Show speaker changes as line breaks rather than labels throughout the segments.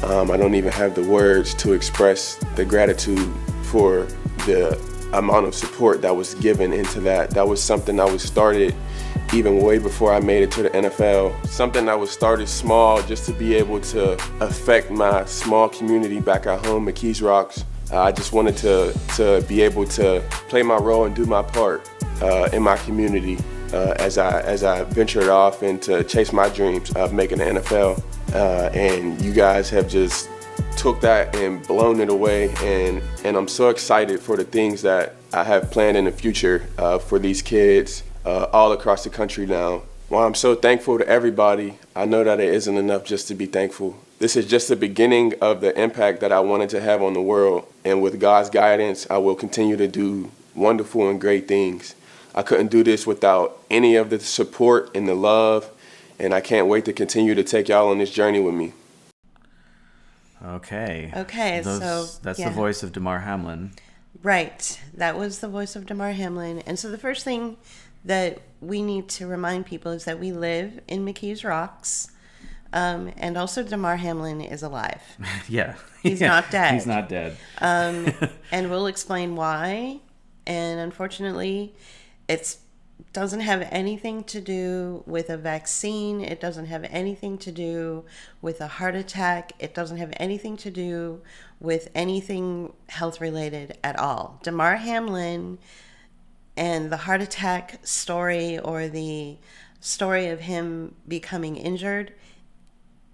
I don't even have the words to express the gratitude for the amount of support that was given into that. That was something that was started even way before I made it to the NFL. Something that was started small just to be able to affect my small community back at home, McKees Rocks. I just wanted to be able to play my role and do my part in my community as I ventured off and to chase my dreams of making the NFL. And you guys have just took that and blown it away, and I'm so excited for the things that I have planned in the future for these kids all across the country now. While I'm so thankful to everybody, I know that it isn't enough just to be thankful. This is just the beginning of the impact that I wanted to have on the world, and with God's guidance, I will continue to do wonderful and great things. I couldn't do this without any of the support and the love, and I can't wait to continue to take y'all on this journey with me.
Okay,
that's
the voice of Damar Hamlin.
Right, that was the voice of Damar Hamlin. And so the first thing that we need to remind people is that we live in McKees Rocks, and also Damar Hamlin is alive.
Yeah,
he's not dead.
He's not dead.
And we'll explain why. And unfortunately, it doesn't have anything to do with a vaccine. It doesn't have anything to do with a heart attack. It doesn't have anything to do with anything health related at all. Damar Hamlin and the heart attack story, or the story of him becoming injured,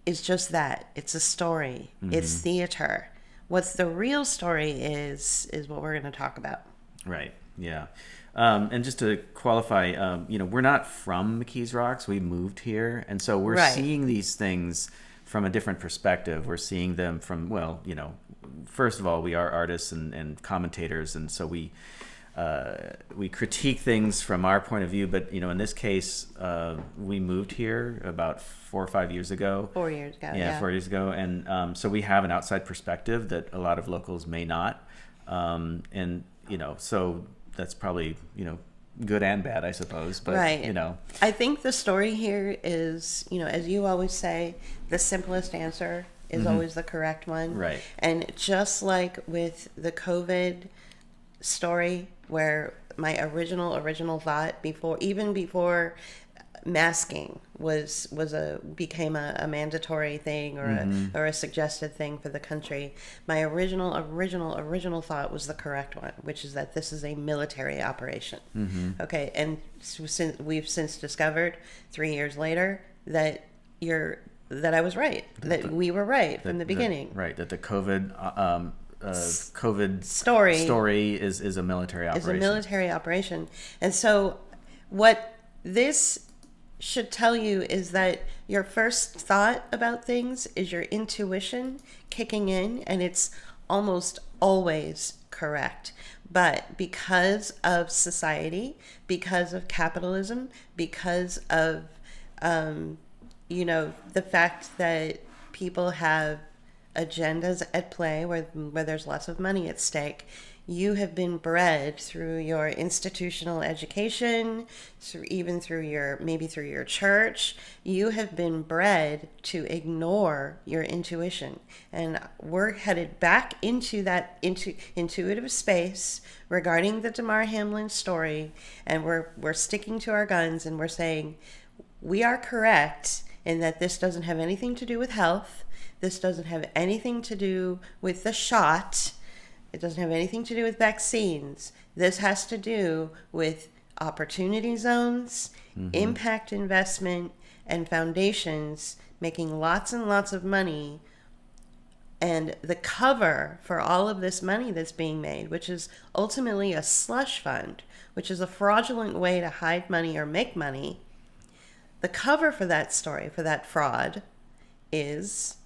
is just that. It's a story. Mm-hmm. It's theater. What's the real story is what we're going to talk about.
Right. Yeah. And just to qualify, we're not from McKees Rocks. We moved here. And so we're seeing these things from a different perspective. We're seeing them from, first of all, we are artists and commentators. And so we critique things from our point of view. But, in this case, we moved here about 4 or 5 years ago.
4 years ago.
Yeah, 4 years ago. And so we have an outside perspective that a lot of locals may not. So that's probably, good and bad, I suppose. But,
right. I think the story here is, as you always say, the simplest answer is mm-hmm. always the correct one.
Right.
And just like with the COVID story, where my original thought before masking became a mandatory thing, or mm-hmm. a suggested thing for the country, my original thought was the correct one, which is that this is a military operation. Mm-hmm. Okay, and we've since discovered 3 years later that I was right, that we were right from the beginning.
That the COVID
story
is a military operation.
Is a military operation. And so what this should tell you is that your first thought about things is your intuition kicking in, and it's almost always correct. But because of society, because of capitalism, because of the fact that people have agendas at play where there's lots of money at stake, you have been bred through your institutional education, through your church. You have been bred to ignore your intuition, and we're headed back into that intuitive space regarding the Damar Hamlin story, and we're sticking to our guns, and we're saying we are correct in that this doesn't have anything to do with health. This doesn't have anything to do with the shot. It doesn't have anything to do with vaccines. This has to do with opportunity zones, mm-hmm. impact investment, and foundations making lots and lots of money. And the cover for all of this money that's being made, which is ultimately a slush fund, which is a fraudulent way to hide money or make money, the cover for that story, for that fraud, is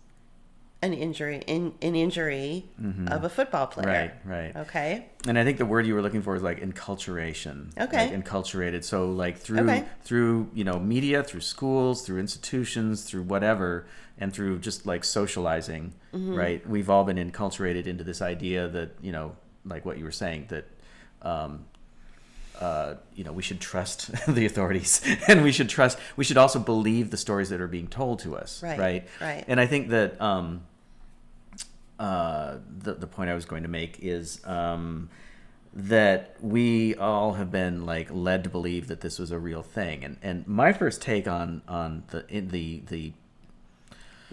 an injury mm-hmm. of a football player.
Right.
Okay.
And I think the word you were looking for is like enculturation.
Okay.
Like enculturated. So like through media, through schools, through institutions, through whatever, and through just like socializing, mm-hmm. right? We've all been enculturated into this idea that, like what you were saying, that we should trust the authorities, and we should also believe the stories that are being told to us.
Right.
And I think that, the point I was going to make is that we all have been like led to believe that this was a real thing, and my first take on
the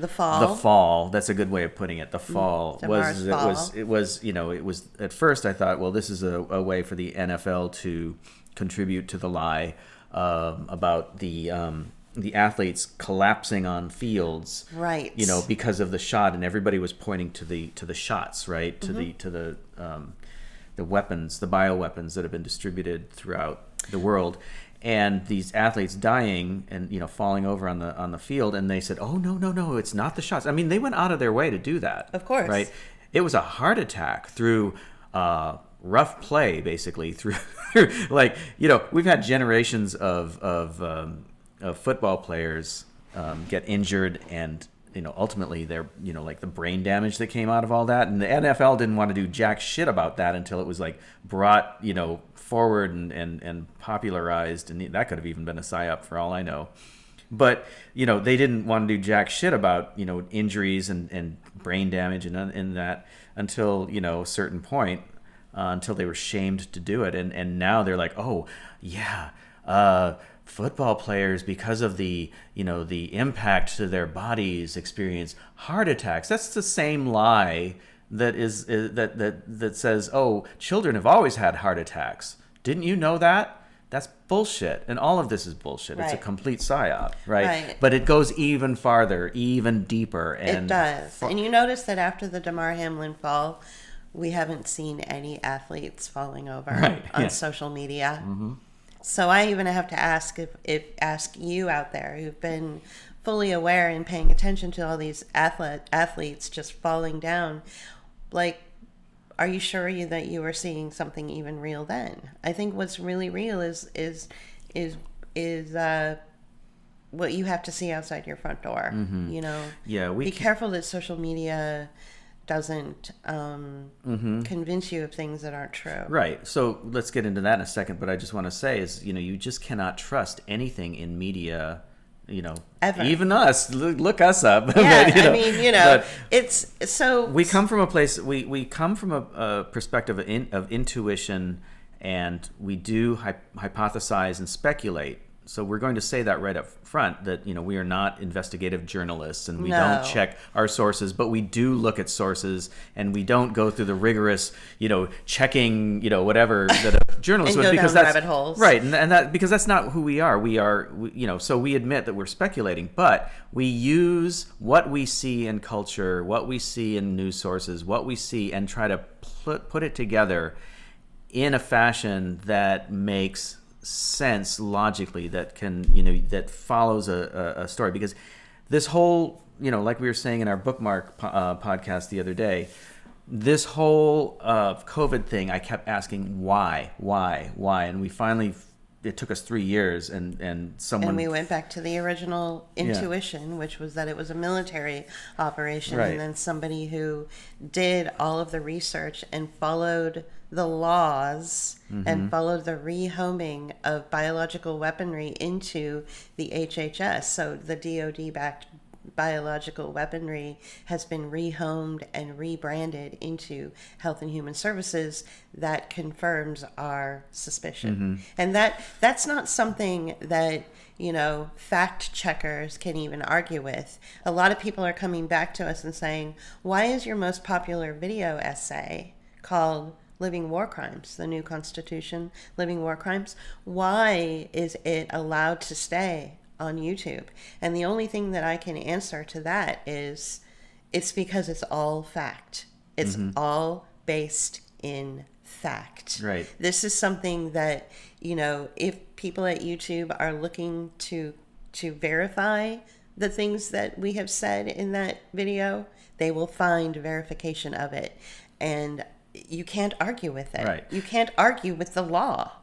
fall.
The fall. That's a good way of putting it. The fall
Damar's
it was at first I thought, well, this is a way for the NFL to contribute to the lie about the athletes collapsing on fields,
right?
Because of the shot, and everybody was pointing to the shots, right? To the weapons, the bioweapons that have been distributed throughout the world. And these athletes dying and falling over on the field, and they said, "Oh no, it's not the shots." I mean, they went out of their way to do that.
Of course,
right? It was a heart attack through rough play, basically. Through we've had generations of football players get injured, and ultimately they're like the brain damage that came out of all that, and the NFL didn't want to do jack shit about that until it was like brought forward and popularized, and that could have even been a psyop for all I know. But they didn't want to do jack shit about injuries and brain damage and that until a certain point, until they were shamed to do it, and now they're like, oh yeah, football players, because of the the impact to their bodies, experience heart attacks. That's the same lie that says, oh, children have always had heart attacks. Didn't you know that? That's bullshit. And all of this is bullshit. Right. It's a complete psyop, right? But it goes even farther, even deeper. And
it does. And you notice that after the Damar Hamlin fall, we haven't seen any athletes falling over on social media. Mm-hmm. So I even have to ask ask you out there who've been fully aware and paying attention to all these athletes just falling down, like, are you sure that you were seeing something even real then? I think what's really real is what you have to see outside your front door. Mm-hmm. Be careful that social media doesn't convince you of things that aren't true.
Right. So let's get into that in a second. But I just want to say is, you just cannot trust anything in media.
Ever.
Even us. Look us up.
Yeah,
but
it's so.
We come from a place. We come from a perspective of intuition, and we do hypothesize and speculate. So we're going to say that right up front, that we are not investigative journalists, and we don't check our sources, but we do look at sources, and we don't go through the rigorous checking whatever that a journalist would, because that's
rabbit holes.
Right, and that because that's not who we are. So we admit that we're speculating, but we use what we see in culture, what we see in news sources, what we see, and try to put it together in a fashion that makes sense logically, that can that follows a story. Because this whole like we were saying in our bookmark podcast the other day, this whole COVID thing, I kept asking why, and we finally, it took us 3 years, and we
went back to the original intuition, which was that it was a military operation, right. And then somebody who did all of the research and followed the laws, mm-hmm. and followed the rehoming of biological weaponry into the HHS. So the DoD-backed biological weaponry has been rehomed and rebranded into Health and Human Services. That confirms our suspicion. Mm-hmm. And that's not something that fact checkers can even argue with. A lot of people are coming back to us and saying, why is your most popular video essay called Living War Crimes, the new Constitution, Living War Crimes? Why is it allowed to stay on YouTube? And the only thing that I can answer to that is it's because it's all fact. It's mm-hmm. all based in fact.
Right.
This is something that, if people at YouTube are looking to verify the things that we have said in that video, they will find verification of it. And you can't argue with it. Right. You can't argue with the law.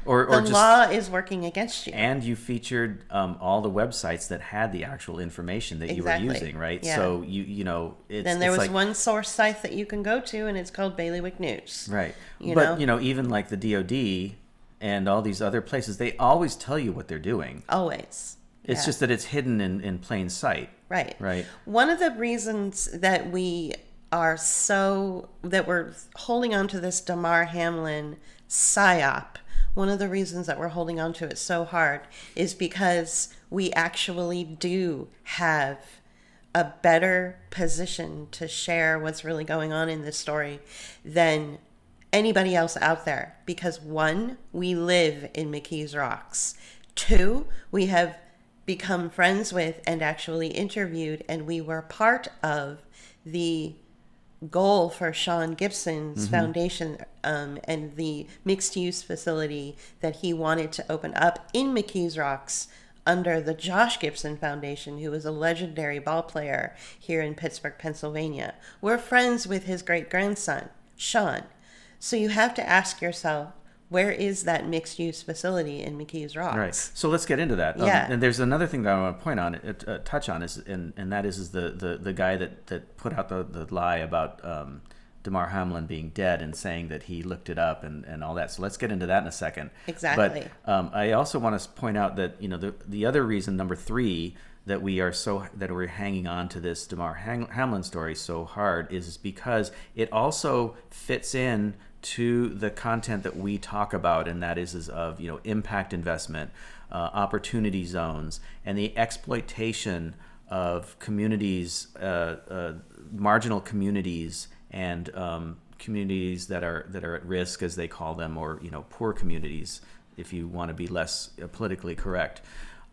Or the law is working against you.
And you featured all the websites that had the actual information that
exactly.
you were using, right?
Yeah.
So it's,
then there was one source site that you can go to, and it's called Bailiwick News.
Right. But even like the DoD and all these other places, they always tell you what they're doing.
Always.
It's just that it's hidden in plain sight.
Right.
Right.
One of the reasons that we that we're holding on to this Damar Hamlin psyop. One of the reasons that we're holding on to it so hard is because we actually do have a better position to share what's really going on in this story than anybody else out there. Because one, we live in McKees Rocks. Two, we have become friends with and actually interviewed, and we were part of the goal for Sean Gibson's foundation and the mixed-use facility that he wanted to open up in McKees Rocks under the Josh Gibson Foundation, who was a legendary ball player here in Pittsburgh, Pennsylvania. We're friends with his great-grandson, Sean. So you have to ask yourself, where is that mixed-use facility in McKees Rocks?
Right. So let's get into that.
Yeah.
And there's another thing that I want to point on, touch on, and that is the guy that put out the lie about Damar Hamlin being dead and saying that he looked it up and all that. So let's get into that in a second.
Exactly.
But I also want to point out that the other reason, number 3, that we're hanging on to this Damar Hamlin story so hard is because it also fits in to the content that we talk about, and that is of impact investment, opportunity zones, and the exploitation of communities, marginal communities, and communities that are at risk, as they call them, or poor communities, if you want to be less politically correct.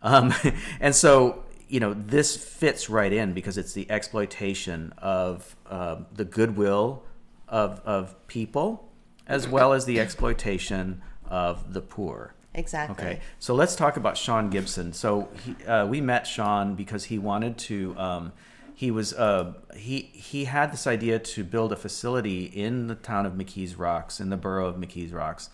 And so this fits right in because it's the exploitation of the goodwill of people, as well as the exploitation of the poor.
Exactly.
Okay, so let's talk about Sean Gibson. So we met Sean because he wanted to. He had this idea to build a facility in the town of McKees Rocks, in the borough of McKees Rocks,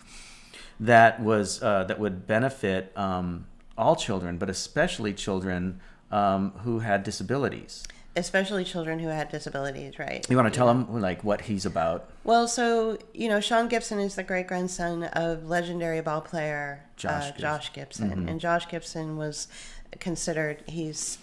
that would benefit all children, but especially children who had disabilities.
Especially children who had disabilities, right?
You want to tell them what he's about?
Well, so Sean Gibson is the great-grandson of legendary ball player Josh Gibson,
Mm-hmm.
and Josh Gibson was considered he's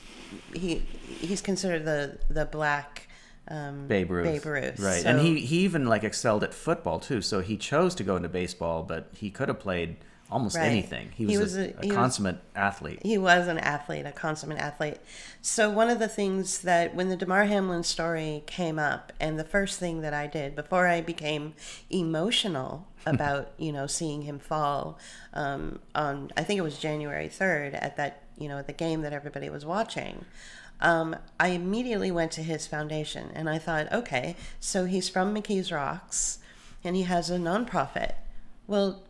considered the black
Babe Ruth. Right,
So,
and he even excelled at football too. So he chose to go into baseball, but he could have played almost
Right.
anything. He was a consummate athlete.
He was an athlete, a consummate athlete. So one of the things that when the Damar Hamlin story came up, and the first thing that I did before I became emotional about seeing him fall on, I think it was January 3rd at that at the game that everybody was watching, I immediately went to his foundation and I thought, okay, so he's from McKees Rocks and he has a nonprofit. Well,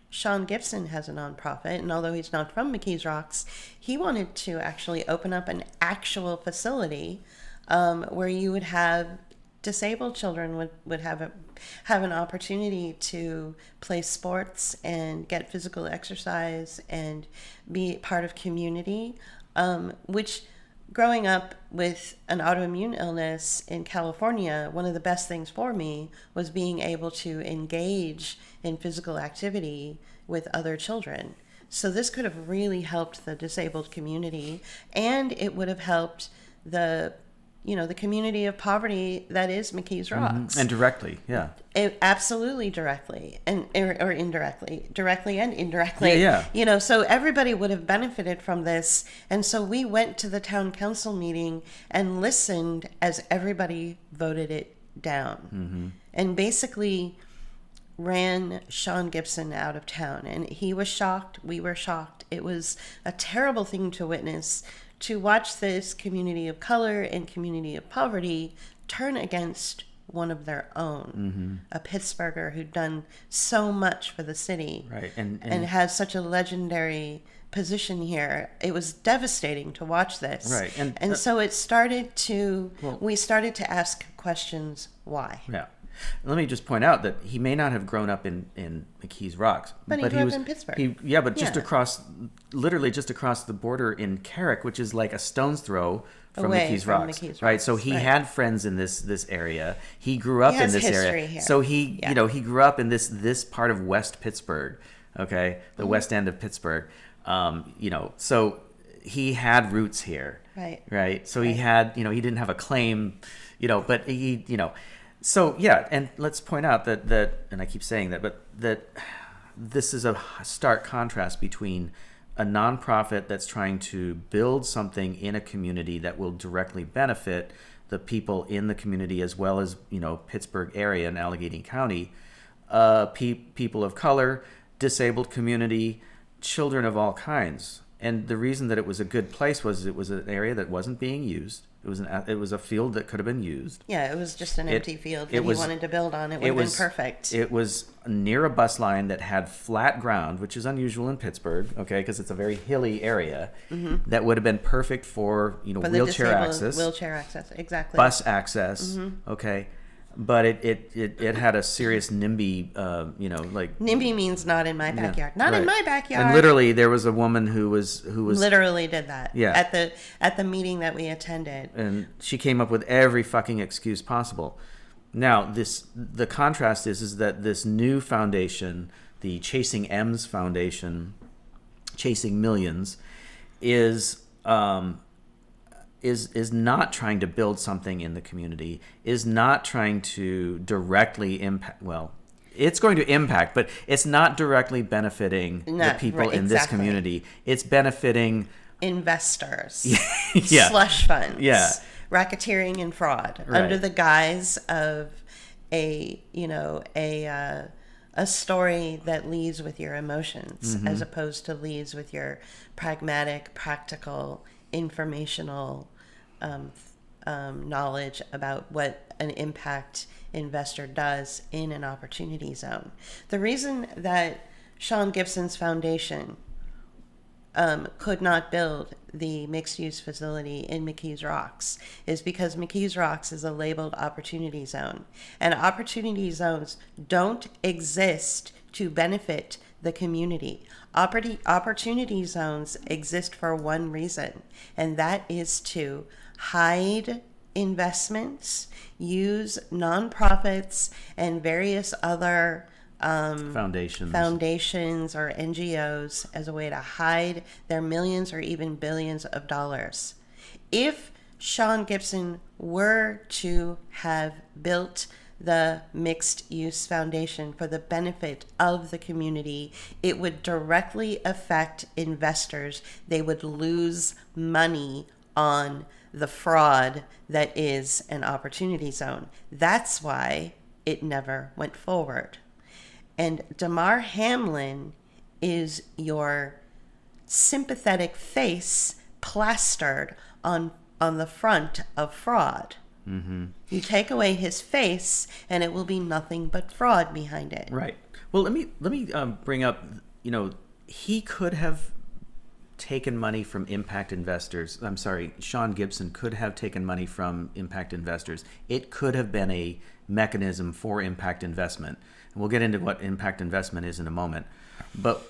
Sean Gibson has a nonprofit, and although he's not from McKees Rocks, he wanted to actually open up an actual facility where you would have disabled children would have an opportunity to play sports and get physical exercise and be part of community, which growing up with an autoimmune illness in California, one of the best things for me was being able to engage in physical activity with other children. So this could have really helped the disabled community, and it would have helped the community of poverty that is McKees Rocks.
And directly, yeah.
Absolutely directly or indirectly, directly and indirectly.
Yeah.
So everybody would have benefited from this. And so we went to the town council meeting and listened as everybody voted it down. And basically ran Sean Gibson out of town. And he was shocked. We were shocked. It was a terrible thing to witness, to watch this community of color and community of poverty turn against one of their own, a Pittsburgher who'd done so much for the city,
right,
and has such a legendary position here. It was devastating to watch this,
right,
and so it started to. We started to ask questions. Why?
Yeah. Let me just point out that he may not have grown up in McKees Rocks,
but he grew up in Pittsburgh.
Literally just across the border in Carrick, which is like a stone's throw from
Away
McKees
from
Rocks,
McKees
right?
Rocks,
So he
right.
had friends in this area. He grew up
He
in
has
this
history
area,
here.
so he
Yeah.
he grew up in this part of West Pittsburgh, okay, the west end of Pittsburgh, so he had roots here.
Right.
Right. So he had, he didn't have a claim, but he, so yeah, and let's point out that, and I keep saying that, but that this is a stark contrast between a nonprofit that's trying to build something in a community that will directly benefit the people in the community, as well as, Pittsburgh area and Allegheny County, people of color, disabled community, children of all kinds. And the reason that it was a good place was it was an area that wasn't being used. It was a field that could have been used.
Yeah, it was just an empty field that he wanted to build on. It would have been perfect.
It was near a bus line that had flat ground, which is unusual in Pittsburgh, okay, because it's a very hilly area. That would have been perfect for,
For
wheelchair access.
Wheelchair access, exactly.
Bus access, okay. But it had a serious NIMBY,
NIMBY means not in my backyard. Not
right.
in my backyard.
And literally, there was a woman who was
literally did that.
Yeah.
At the meeting that we attended.
And she came up with every fucking excuse possible. Now, the contrast is that this new foundation, the Chasing M's Foundation, Chasing Millions, is not trying to build something in the community, is not trying to directly impact, well, it's going to impact, but it's not directly benefiting the people in this community. It's benefiting
investors,
yeah.
slush funds,
yeah.
racketeering and fraud,
right.
under the guise of a story that leads with your emotions, as opposed to leads with your pragmatic, practical, informational knowledge about what an impact investor does in an opportunity zone. The reason that Sean Gibson's foundation could not build the mixed-use facility in McKees Rocks is because McKees Rocks is a labeled opportunity zone, and opportunity zones don't exist to benefit the community. Opportunity zones exist for one reason, and that is to hide investments, use nonprofits and various other foundations or NGOs as a way to hide their millions or even billions of dollars. If Sean Gibson were to have built the Mixed Use Foundation for the benefit of the community, it would directly affect investors. They would lose money on the fraud that is an opportunity zone. That's why it never went forward. And Damar Hamlin is your sympathetic face plastered on the front of fraud. You take away his face, and it will be nothing but fraud behind it.
Right. Well, let me bring up. He could have taken money from impact investors. I'm sorry, Sean Gibson could have taken money from impact investors. It could have been a mechanism for impact investment. And we'll get into what impact investment is in a moment. But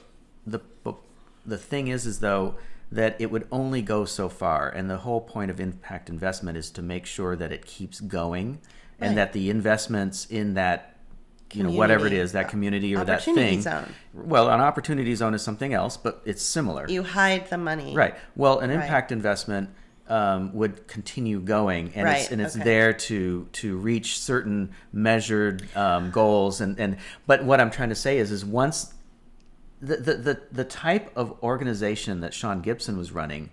the thing is though, that it would only go so far. And the whole point of impact investment is to make sure that it keeps going, and that the investments in that, whatever it is, that community or that thing. Zone. Well, an opportunity zone is something else, but it's similar.
You hide the money.
Right. Well, an impact investment would continue going, and it's there to reach certain measured goals. But what I'm trying to say is once the type of organization that Sean Gibson was running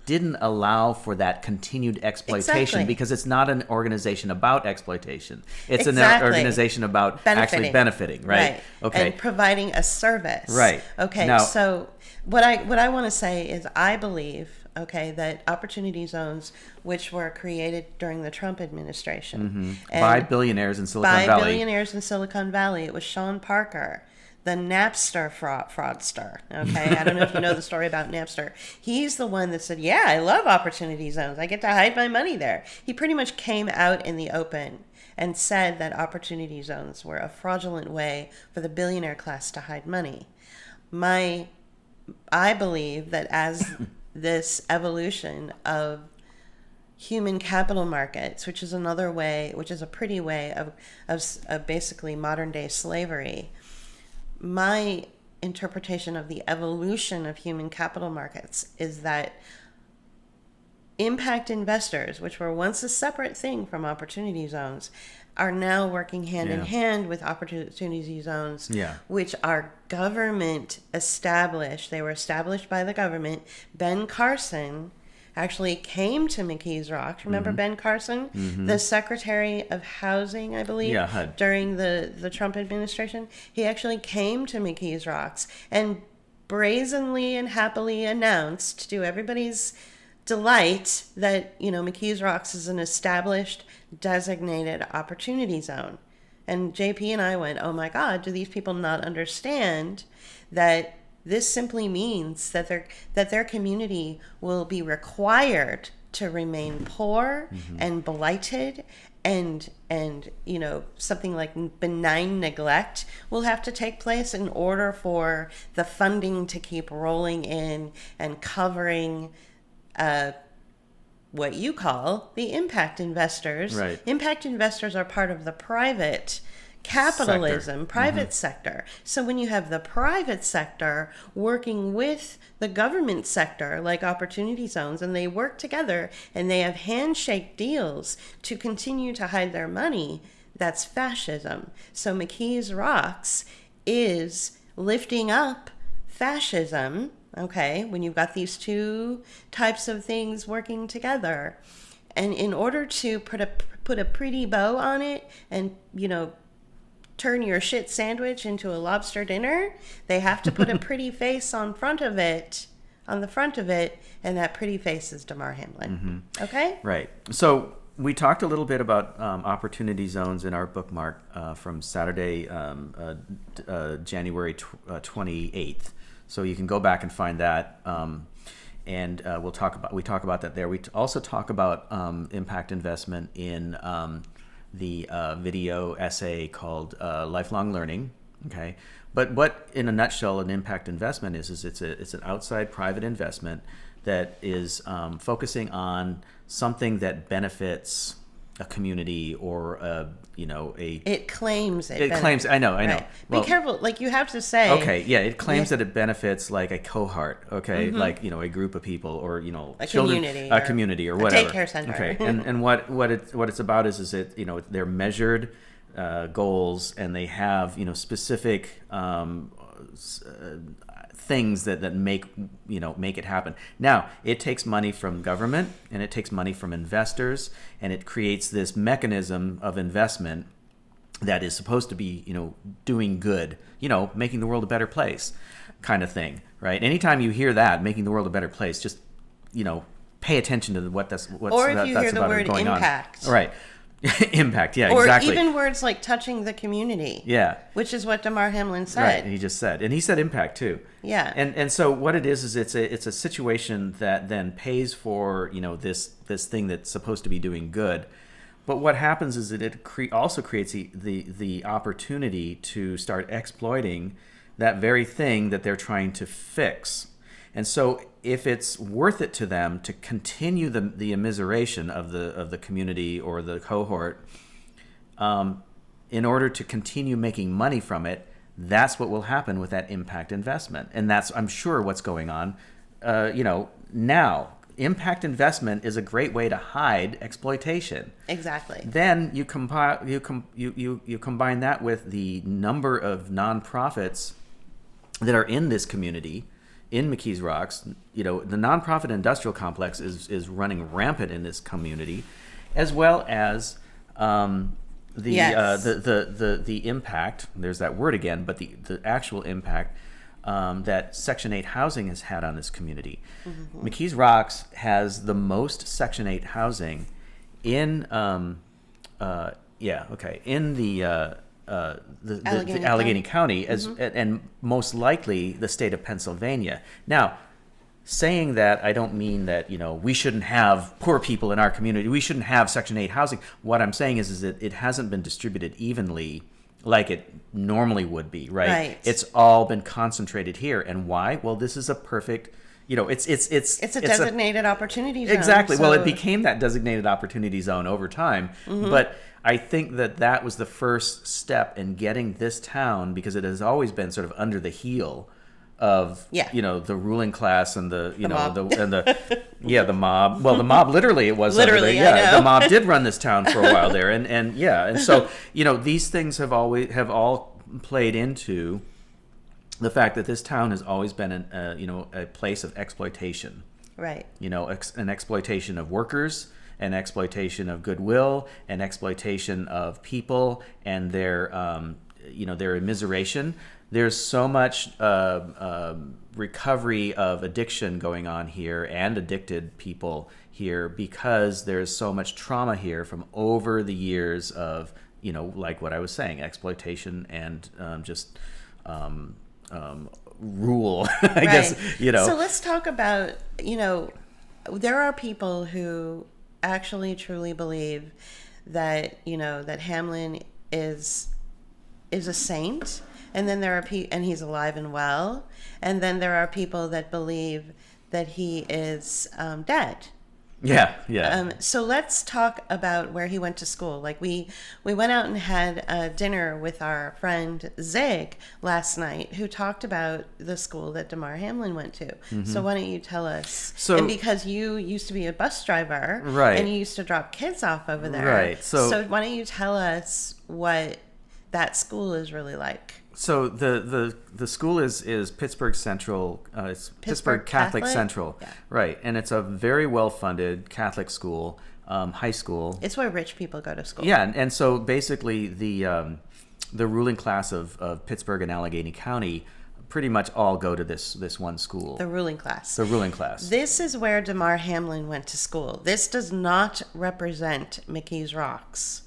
didn't allow for that continued exploitation, because it's not an organization about exploitation. It's an organization about actually benefiting, right? Okay.
And providing a service.
Right.
Okay. Now, so what I want to say is I believe, that opportunity zones, which were created during the Trump administration
by billionaires in Silicon Valley.
It was Sean Parker, the Napster fraudster. Okay, I don't know if you know the story about Napster. He's the one that said, "Yeah, I love opportunity zones. I get to hide my money there." He pretty much came out in the open and said that opportunity zones were a fraudulent way for the billionaire class to hide money. I believe that as this evolution of human capital markets, which is another way, which is a pretty way of basically modern day slavery, my interpretation of the evolution of human capital markets is that impact investors, which were once a separate thing from opportunity zones, are now working hand in hand with opportunity zones, which are government established. They were established by the government. Ben Carson actually came to McKees Rocks. Remember Ben Carson, the Secretary of Housing, I believe, during the Trump administration? He actually came to McKees Rocks and brazenly and happily announced to everybody's delight that, McKees Rocks is an established designated opportunity zone. And JP and I went, oh my God, do these people not understand that this simply means that their community will be required to remain poor and blighted, and something like benign neglect will have to take place in order for the funding to keep rolling in and covering what you call the impact investors.
Right.
Impact investors are part of the private capitalism, private sector. So when you have the private sector working with the government sector, like opportunity zones, and they work together and they have handshake deals to continue to hide their money, that's fascism. So McKees Rocks is lifting up fascism, okay, when you've got these two types of things working together. And in order to put a pretty bow on it and, turn your shit sandwich into a lobster dinner, they have to put a pretty face on the front of it, and that pretty face is Damar Hamlin. Okay?
Right. So we talked a little bit about opportunity zones in our bookmark from Saturday, January 28th. So you can go back and find that, and we talk about that there. We also talk about impact investment in the video essay called Lifelong Learning. Okay, but what, in a nutshell, an impact investment is it's an outside private investment that is focusing on something that benefits a community or
it claims
I know
right.
Well,
be careful, like you have to say,
it claims that it benefits like a cohort, like a group of people, or
a
children, community or whatever,
a daycare center.
Okay, and what it's about is it they're measured goals, and they have specific things that make it happen. Now, it takes money from government, and it takes money from investors, and it creates this mechanism of investment that is supposed to be doing good, making the world a better place, kind of thing, right? Anytime you hear that, making the world a better place, just pay attention to what's
or if you hear the word impact,
right? Impact, yeah,
or
exactly.
Or even words like touching the community.
Yeah.
Which is what Damar Hamlin said.
Right, he just said. And he said impact too.
Yeah.
And so what it is it's a situation that then pays for, this thing that's supposed to be doing good. But what happens is that it also creates the opportunity to start exploiting that very thing that they're trying to fix. And so if it's worth it to them to continue the immiseration of the community or the cohort, in order to continue making money from it, that's what will happen with that impact investment. And that's, I'm sure, what's going on. Now, impact investment is a great way to hide exploitation.
Exactly.
Then you combine that with the number of nonprofits that are in this community. In McKees Rocks, the nonprofit industrial complex is running rampant in this community, as well as the impact. There's that word again, but the actual impact that Section 8 housing has had on this community. Mm-hmm. McKees Rocks has the most Section 8 housing in the Allegheny County, and most likely the state of Pennsylvania. Now, saying that, I don't mean that we shouldn't have poor people in our community. We shouldn't have Section 8 housing. What I'm saying is that it hasn't been distributed evenly like it normally would be. Right? It's all been concentrated here. And why? Well, this is a perfect. It's
a designated opportunity zone.
Exactly. So. Well, it became that designated opportunity zone over time, but I think that was the first step in getting this town, because it has always been sort of under the heel of
Yeah.
the ruling class and the
mob.
the mob. Well, the mob literally it was
Literally,
under there.
I
Yeah,
know.
the mob did run this town for a while there, and so these things have all played into the fact that this town has always been a place of exploitation.
Right.
An exploitation of workers, an exploitation of goodwill, an exploitation of people and their immiseration. There's so much recovery of addiction going on here and addicted people here because there's so much trauma here from over the years of, like what I was saying, exploitation and rule, I guess,
So let's talk about, there are people who actually truly believe that, that Hamlin is a saint. And then there are and he's alive and well. And then there are people that believe that he is dead.
Yeah.
So let's talk about where he went to school. Like we went out and had a dinner with our friend Zig last night, who talked about the school that Damar Hamlin went to. Mm-hmm. So why don't you tell us? And because you used to be a bus driver,
right?
And you used to drop kids off over there,
right?
So why don't you tell us what that school is really like?
So the school is Pittsburgh Central. It's Pittsburgh Catholic Central,
yeah.
Right? And it's a very well-funded Catholic school, high school.
It's where rich people go to school.
Yeah, and so basically the ruling class of Pittsburgh and Allegheny County pretty much all go to this one school.
The ruling class.
The ruling class.
This is where Damar Hamlin went to school. This does not represent McKees Rocks.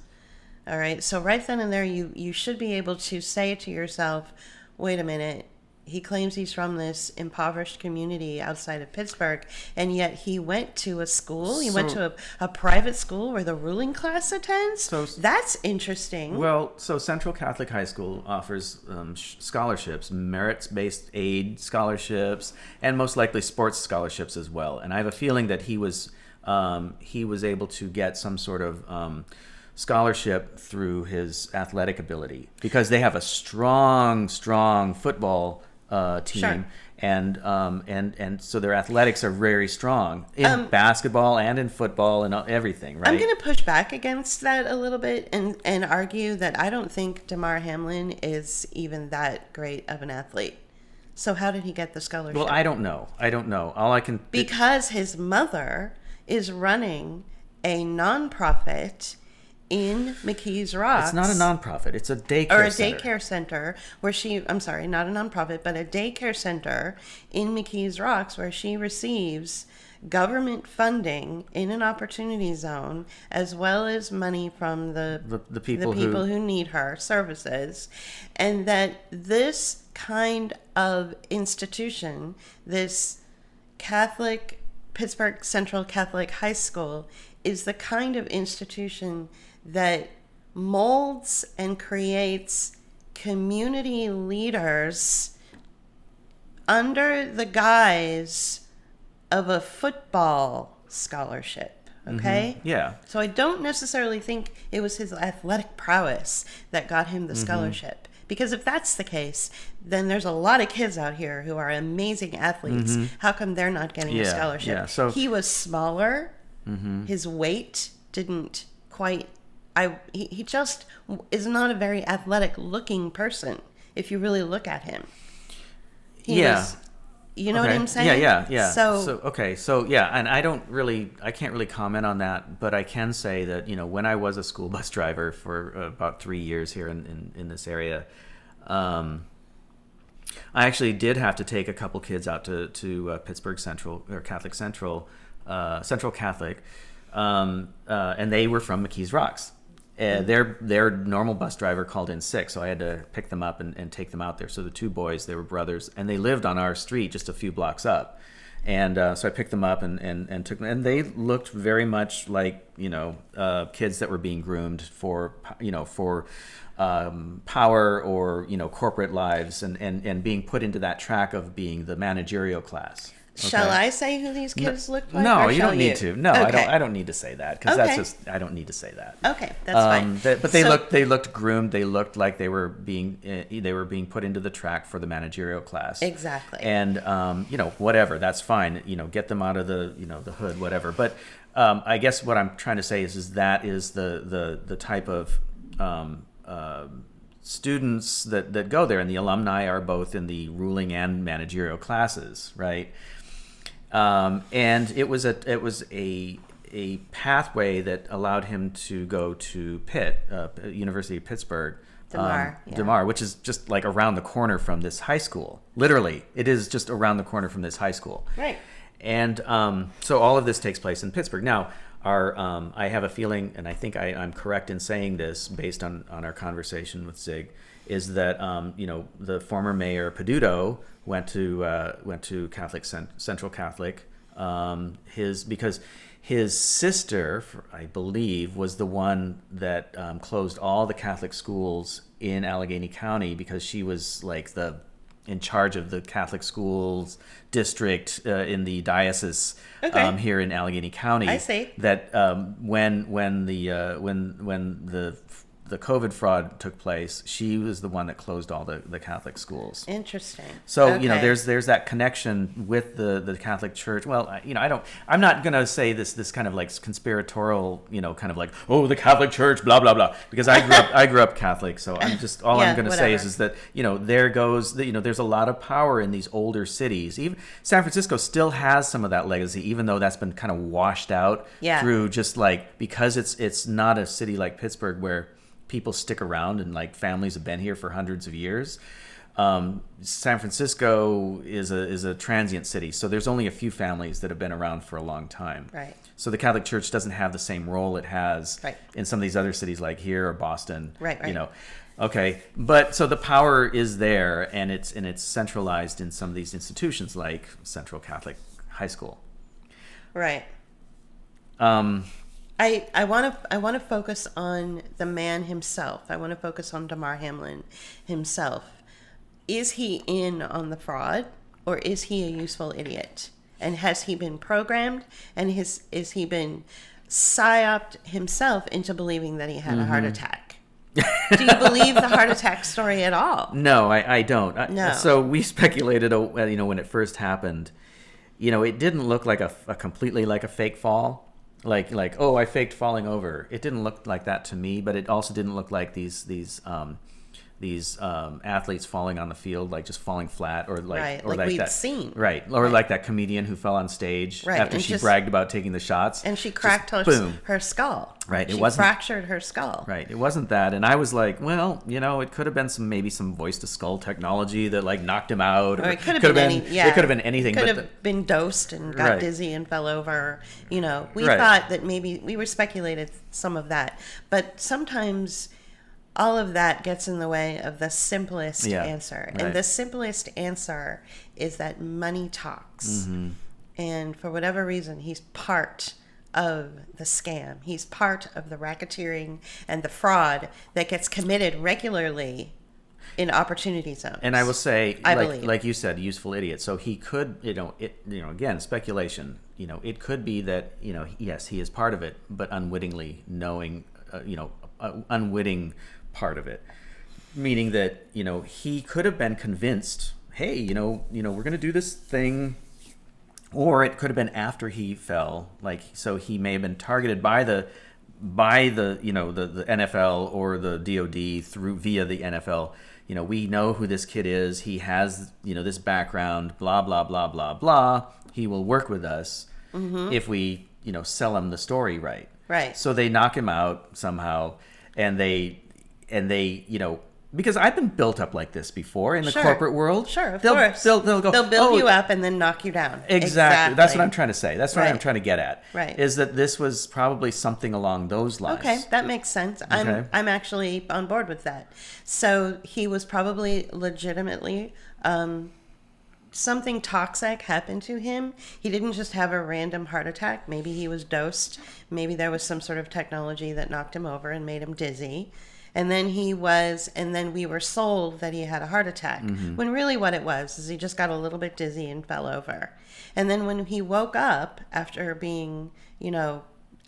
All right, so right then and there, you should be able to say to yourself, wait a minute, he claims he's from this impoverished community outside of Pittsburgh, and yet he went to a school, he went to a private school where the ruling class attends?
So,
that's interesting.
Well, so Central Catholic High School offers scholarships, merits-based aid scholarships, and most likely sports scholarships as well. And I have a feeling that he was able to get some sort of scholarship through his athletic ability because they have a strong football team.
Sure.
And so their athletics are very strong in basketball and in football and everything, right?
I'm going to push back against that a little bit and argue that I don't think Damar Hamlin is even that great of an athlete. So how did he get the scholarship?
Well, I don't know. All I can...
Because his mother is running a nonprofit in McKees Rocks.
It's not a nonprofit. It's a daycare
or a
center.
daycare center where I'm sorry, not a nonprofit, but a daycare center in McKees Rocks where she receives government funding in an opportunity zone as well as money from the people who need her services. And that this kind of institution, this Pittsburgh Central Catholic High School, is the kind of institution that molds and creates community leaders under the guise of a football scholarship. Okay?
Mm-hmm. Yeah.
So I don't necessarily think it was his athletic prowess that got him the scholarship. Because if that's the case, then there's a lot of kids out here who are amazing athletes. Mm-hmm. How come they're not getting a scholarship?
Yeah. So
he was smaller.
Mm-hmm.
His weight didn't quite... He just is not a very athletic looking person if you really look at him. He was, you know what I'm saying?
Yeah. So yeah, and I can't really comment on that, but I can say that, when I was a school bus driver for about 3 years here in this area, I actually did have to take a couple kids out to Pittsburgh Central or Catholic Central, Central Catholic, and they were from McKees Rocks. Their normal bus driver called in sick, so I had to pick them up and take them out there. So the two boys, they were brothers, and they lived on our street just a few blocks up. And so I picked them up and took them, and they looked very much like kids that were being groomed for power or corporate lives and being put into that track of being the managerial class.
Shall I say who these kids look like?
No,
or
you
shall
don't need to. No,
Okay.
I don't need to say that because
Okay.
I don't need to say that.
Okay, that's fine.
But they looked groomed. They looked like they were being put into the track for the managerial class.
Exactly.
And whatever, that's fine. Get them out of the hood, whatever. But I guess what I'm trying to say is that is the type of students that go there, and the alumni are both in the ruling and managerial classes, right? And it was a pathway that allowed him to go to Pitt, University of Pittsburgh,
Damar,
which is just like around the corner from this high school. Literally, it is just around the corner from this high school.
Right.
And so all of this takes place in Pittsburgh. Now, I have a feeling, and I think I'm correct in saying this based on our conversation with Zig, is that the former mayor Peduto went to Catholic Central Catholic, because his sister, I believe, was the one that closed all the Catholic schools in Allegheny County because she was like in charge of the Catholic schools district in the diocese here in Allegheny County.
I see.
That when the COVID fraud took place, she was the one that closed all the Catholic schools.
Interesting.
So
Okay.
there's that connection with the Catholic Church. Well, I'm not gonna say this kind of like conspiratorial, kind of like, oh, the Catholic Church, blah blah blah, because I grew up Catholic. So I'm just I'm gonna say is that there goes there's a lot of power in these older cities. Even San Francisco still has some of that legacy, even though that's been kind of washed out through just like because it's not a city like Pittsburgh where people stick around and like families have been here for hundreds of years. San Francisco is a transient city, so there's only a few families that have been around for a long time.
Right.
So the Catholic Church doesn't have the same role it has in some of these other cities like here or Boston.
Right.
Okay, but so the power is there, and it's centralized in some of these institutions like Central Catholic High School.
Right. I want to focus on the man himself. I want to focus on Damar Hamlin himself. Is he in on the fraud, or is he a useful idiot? And has he been programmed? And is he been psyoped himself into believing that he had a heart attack? Do you believe the heart attack story at all?
No, I don't.
No.
So we speculated, when it first happened, it didn't look like a completely like a fake fall. Like oh, I faked falling over. It didn't look like that to me, but it also didn't look like these athletes falling on the field, like just falling flat, or like
we'd
that
seen,
or like that comedian who fell on stage after she bragged about taking the shots,
and she cracked her skull.
Right,
she fractured her skull.
Right, it wasn't that, and I was like, well, it could have been maybe some voice to skull technology that like knocked him out,
or it could have been
it could have been anything.
Could have been dosed and got dizzy and fell over. We thought that maybe we were speculated some of that, but sometimes all of that gets in the way of the simplest answer.
Right.
And the simplest answer is that money talks. Mm-hmm. And for whatever reason, he's part of the scam. He's part of the racketeering and the fraud that gets committed regularly in opportunity zones.
And I will say,
I believe,
like you said, useful idiot. So he could, again, speculation. It could be that, yes, he is part of it, but unwittingly knowing, unwitting part of it, meaning that he could have been convinced, hey, we're going to do this thing, or it could have been after he fell, so he may have been targeted by the the NFL or the DOD via the NFL. We know who this kid is. He has this background. Blah blah blah blah blah. He will work with us if we sell him the story right.
Right.
So they knock him out somehow, and they because I've been built up like this before in the corporate world.
Sure, of course.
They'll go,
they'll build you up and then knock you down.
Exactly. That's what I'm trying to say. That's what I'm trying to get at.
Right.
Is that this was probably something along those lines.
Okay, that makes sense.
Okay.
I'm actually on board with that. So he was probably legitimately something toxic happened to him. He didn't just have a random heart attack. Maybe he was dosed. Maybe there was some sort of technology that knocked him over and made him dizzy. And then we were sold that he had a heart attack. When really what it was is he just got a little bit dizzy and fell over. And then when he woke up after being,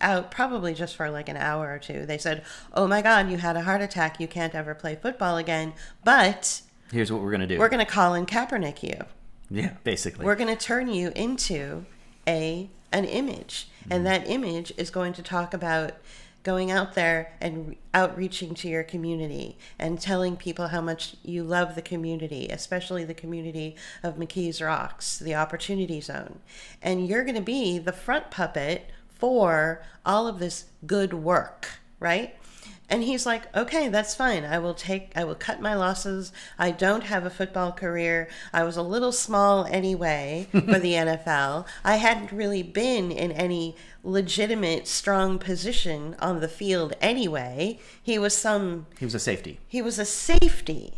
out probably just for like an hour or two, they said, "Oh my God, you had a heart attack. You can't ever play football again. But
here's what we're going to do.
We're going to Colin Kaepernick you.
Yeah, basically.
We're going to turn you into an image. And that image is going to talk about going out there and outreaching to your community and telling people how much you love the community, especially the community of McKees Rocks, the Opportunity Zone. And you're going to be the front puppet for all of this good work, right?" And he's like, "Okay, that's fine. I will cut my losses. I don't have a football career. I was a little small anyway for the NFL. I hadn't really been in any legitimate, strong position on the field anyway. He was a
safety.
He was a safety.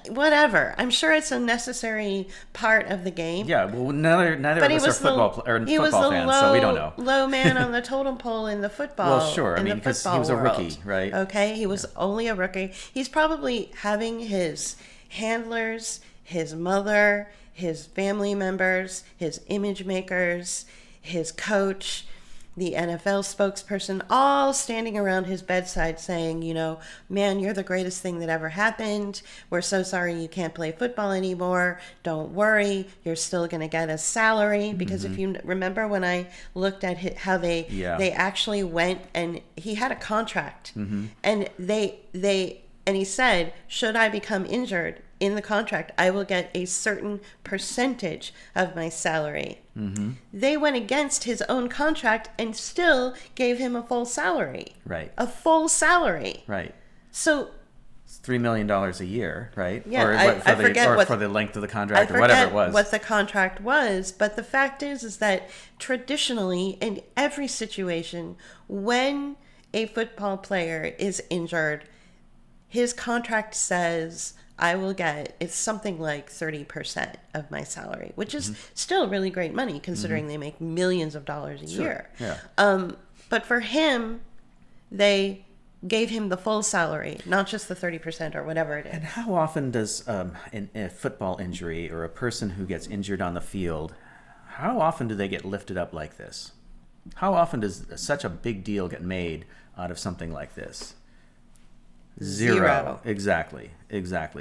Whatever. I'm sure it's a necessary part of the game.
Yeah, well, neither of us are football fans, so we don't know.
Low man on the totem pole in the football.
Well, sure. I mean, because he was a rookie, right?
Okay, he was only a rookie. He's probably having his handlers, his mother, his family members, his image makers, his coach, the NFL spokesperson, all standing around his bedside saying, "Man, you're the greatest thing that ever happened. We're so sorry you can't play football anymore. Don't worry, you're still going to get a salary." Because if you remember when I looked at how they actually went, and he had a contract, and he said, "Should I become injured in the contract, I will get a certain percentage of my salary." They went against his own contract and still gave him a full salary.
Right.
A full salary.
Right.
So
it's $3 million a year, right?
Yeah,
I forget for the length of the contract or whatever it was.
What the contract was, but the fact is that traditionally in every situation when a football player is injured, his contract says, it's something like 30% of my salary, which is still really great money considering they make millions of dollars a year.
Yeah.
But for him, they gave him the full salary, not just the 30% or whatever it is.
And how often does a football injury or a person who gets injured on the field, how often do they get lifted up like this? How often does such a big deal get made out of something like this? Zero. Exactly.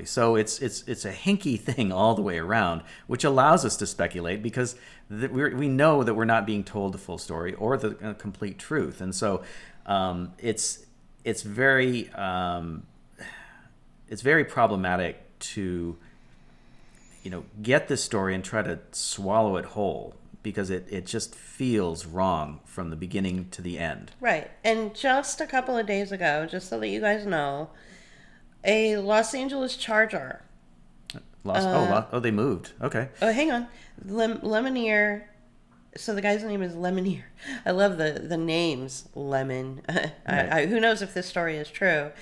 So it's a hinky thing all the way around, which allows us to speculate because we know that we're not being told the full story or the complete truth, and so it's very problematic to get this story and try to swallow it whole, because it just feels wrong from the beginning to the end.
Right. And just a couple of days ago, just so that you guys know, a Los Angeles Charger.
They moved. Okay.
Oh, hang on. Lemonier. So the guy's name is Lemonier. I love the names, Lemon.
Right.
Who knows if this story is true.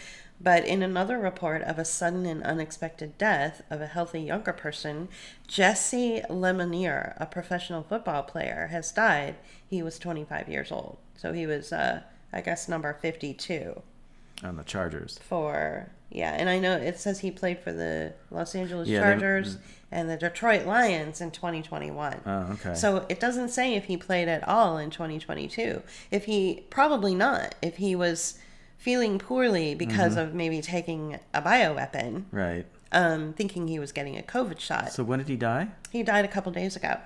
But in another report of a sudden and unexpected death of a healthy younger person, Jesse Lemonier, a professional football player, has died. He was 25 years old. So he was, number 52.
On the Chargers.
And I know it says he played for the Los Angeles Chargers and the Detroit Lions in 2021.
Oh, okay.
So it doesn't say if he played at all in 2022. Probably not. If he was feeling poorly because of maybe taking a bioweapon.
Right.
Thinking he was getting a COVID shot.
So when did he die?
He died a couple days ago.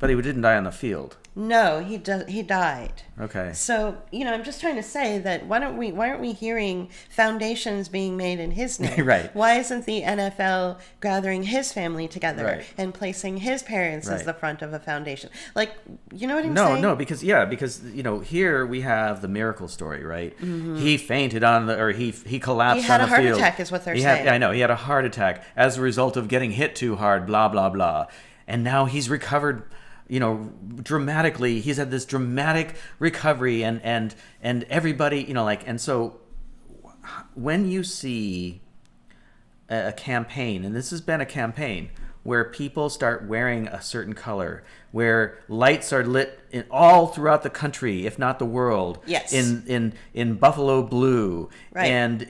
But he didn't die on the field.
No, he died.
Okay.
So, I'm just trying to say that why aren't we hearing foundations being made in his name?
Right.
Why isn't the NFL gathering his family together and placing his parents as the front of a foundation? Like, you know what I'm saying?
No, because here we have the miracle story, right? He fainted he collapsed on the field. He
had a heart attack is what they're saying.
I know, he had a heart attack as a result of getting hit too hard, blah, blah, blah. And now he's recovered dramatically. He's had this dramatic recovery and everybody, and so when you see a campaign, and this has been a campaign, where people start wearing a certain color, where lights are lit all throughout the country, if not the world.
Yes.
In buffalo blue,
right.
And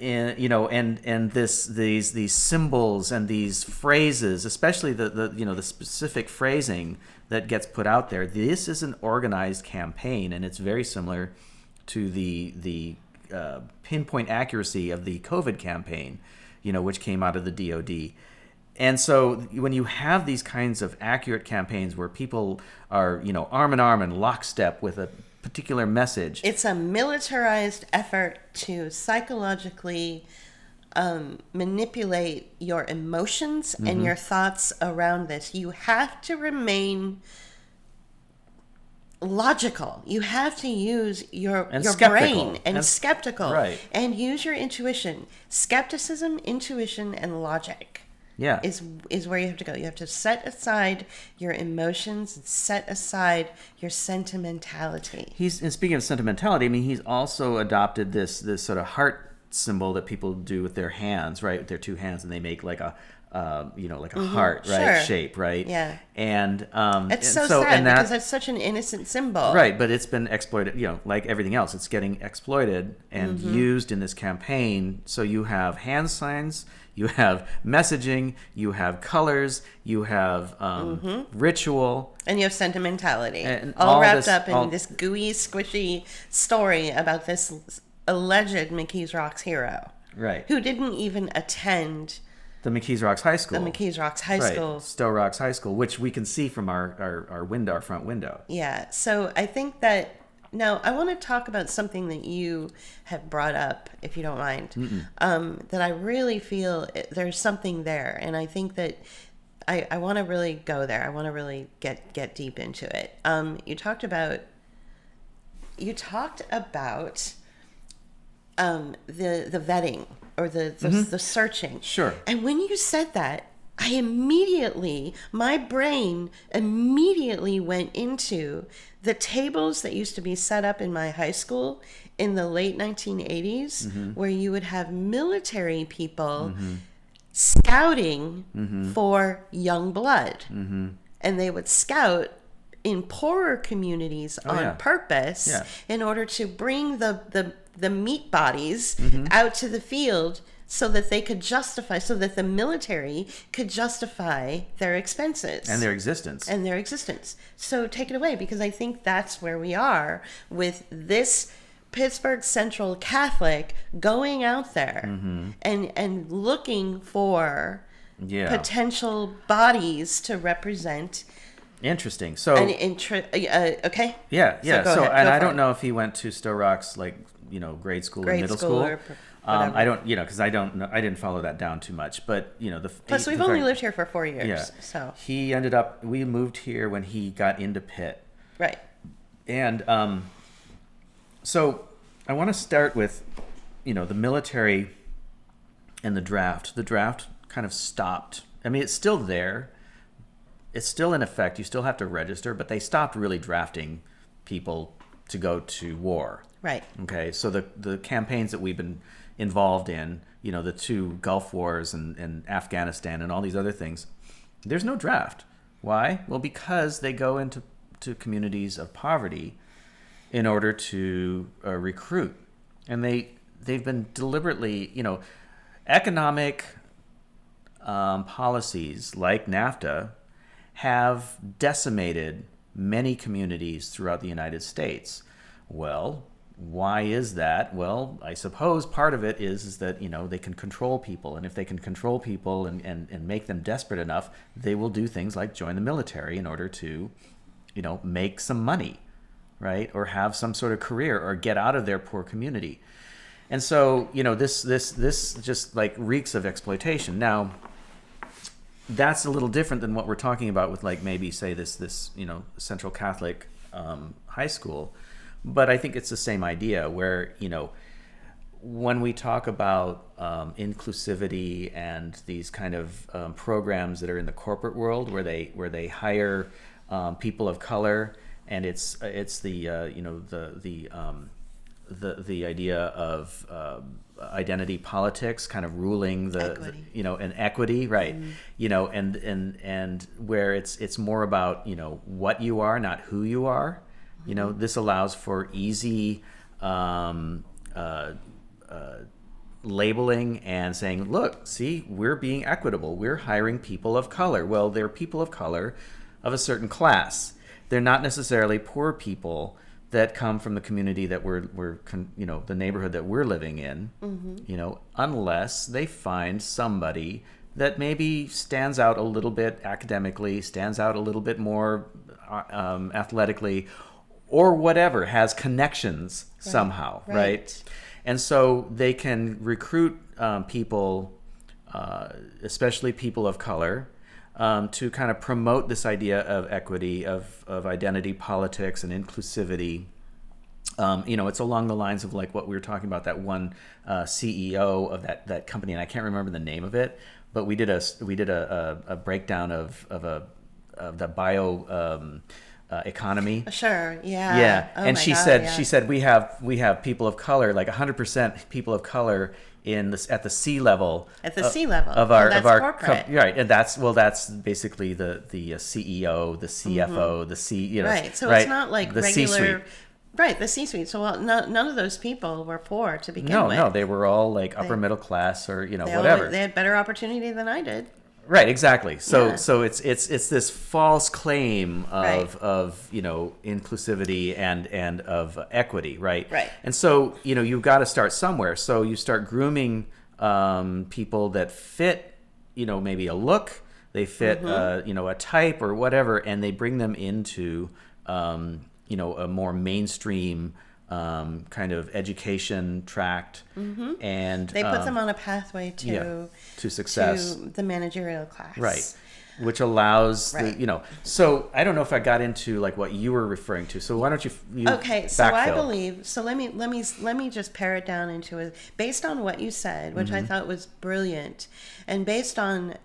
these symbols and these phrases, especially the specific phrasing that gets put out there. This is an organized campaign, and it's very similar to the pinpoint accuracy of the COVID campaign, which came out of the DoD. And so when you have these kinds of accurate campaigns where people are, arm in arm and lockstep with a particular message.
It's a militarized effort to psychologically manipulate your emotions and your thoughts around this. You have to remain logical. You have to use your brain and skeptical,
right.
And use your intuition. Skepticism, intuition, and logic.
Yeah.
Is where you have to go. You have to set aside your emotions and set aside your sentimentality.
And speaking of sentimentality, I mean, he's also adopted this sort of heart symbol that people do with their hands, right? With their two hands, and they make like a heart, right?
Sure.
Shape, right?
Yeah.
And
it's so sad because that's such an innocent symbol,
right? But it's been exploited, like everything else. It's getting exploited and used in this campaign. So you have hand signs, you have messaging, you have colors, you have ritual,
and you have sentimentality,
and
all wrapped up in this gooey, squishy story about this alleged McKees Rocks hero,
right?
Who didn't even attend
the McKees Rocks High School.
The McKees Rocks High School.
Stowe Rocks High School, which we can see from our window, our front window.
Yeah. So I think that now I want to talk about something that you have brought up, if you don't mind, that I really feel there's something there. And I think that I want to really go there. I want to really get deep into it. You talked about the vetting or the searching.
Sure.
And when you said that, my brain immediately went into the tables that used to be set up in my high school in the late 1980s, where you would have military people scouting for young blood. And they would scout in poorer communities on purpose in order to bring the meat bodies out to the field so that the military could justify their expenses.
And their existence.
So take it away, because I think that's where we are with this Pittsburgh Central Catholic going out there and looking for potential bodies to represent.
Interesting. So
okay.
Yeah.
So
so
ahead,
and I don't know if he went to Stowe Rocks grade school or middle school. I don't, because I don't know. I didn't follow that down too much. But
plus we've only lived here for 4 years.
Yeah.
So
he we moved here when he got into Pitt.
Right.
And so I want to start with the military and the draft. The draft kind of stopped. I mean, it's still there. It's still in effect. You still have to register, but they stopped really drafting people to go to war.
Right.
Okay. So the campaigns that we've been involved in, the 2 Gulf Wars and Afghanistan and all these other things, there's no draft. Why? Well, because they go into communities of poverty in order to recruit. And they've been deliberately, economic policies like NAFTA have decimated many communities throughout the United States. Well, why is that? Well, I suppose part of it is that, they can control people. And if they can control people and make them desperate enough, they will do things like join the military in order to, make some money, right? Or have some sort of career or get out of their poor community. And so, this just like reeks of exploitation. Now, that's a little different than what we're talking about with maybe say this Central Catholic high school. But I think it's the same idea where, when we talk about inclusivity and these kind of programs that are in the corporate world where they hire people of color, and it's the idea of identity politics kind of ruling
Equity.
and equity, right? And where it's more about, what you are, not who you are. This allows for easy labeling and saying, look, see, we're being equitable. We're hiring people of color. Well, they're people of color of a certain class. They're not necessarily poor people that come from the community that we're the neighborhood that we're living in, unless they find somebody that maybe stands out a little bit academically, stands out a little bit more athletically, or whatever, has connections somehow, right? And so they can recruit people, especially people of color, to kind of promote this idea of equity, of identity politics and inclusivity. It's along the lines of like what we were talking about, that one CEO of that company, and I can't remember the name of it, but we did a breakdown of the bio economy.
Sure. Yeah.
Yeah.
Oh
and
my
she
God,
said
yeah.
she said we have people of color, like 100% people of color at the C level.
At the C level
of our
that's
of our
corporate.
right, and that's basically the CEO, the CFO, the C,
Right. So
right,
it's not like
the
regular.
C-suite.
Right, the C-suite. So none of those people were poor to begin with.
No, they were all like upper middle class or
They
whatever.
they had better opportunity than I did.
Right, exactly. So
Yeah.
so it's this false claim
Right.
of inclusivity and of equity, right?
Right.
And so you've got to start somewhere. So you start grooming people that fit maybe a look, they fit a type or whatever, and they bring them into a more mainstream kind of education tract, and
They put them on a pathway
to success,
to the managerial class.
right? Which allows
Right.
So I don't know if I got into like what you were referring to. So why don't you
Okay, so I
backfill?
believe. So let me just pare it down into based on what you said, which I thought was brilliant, and based on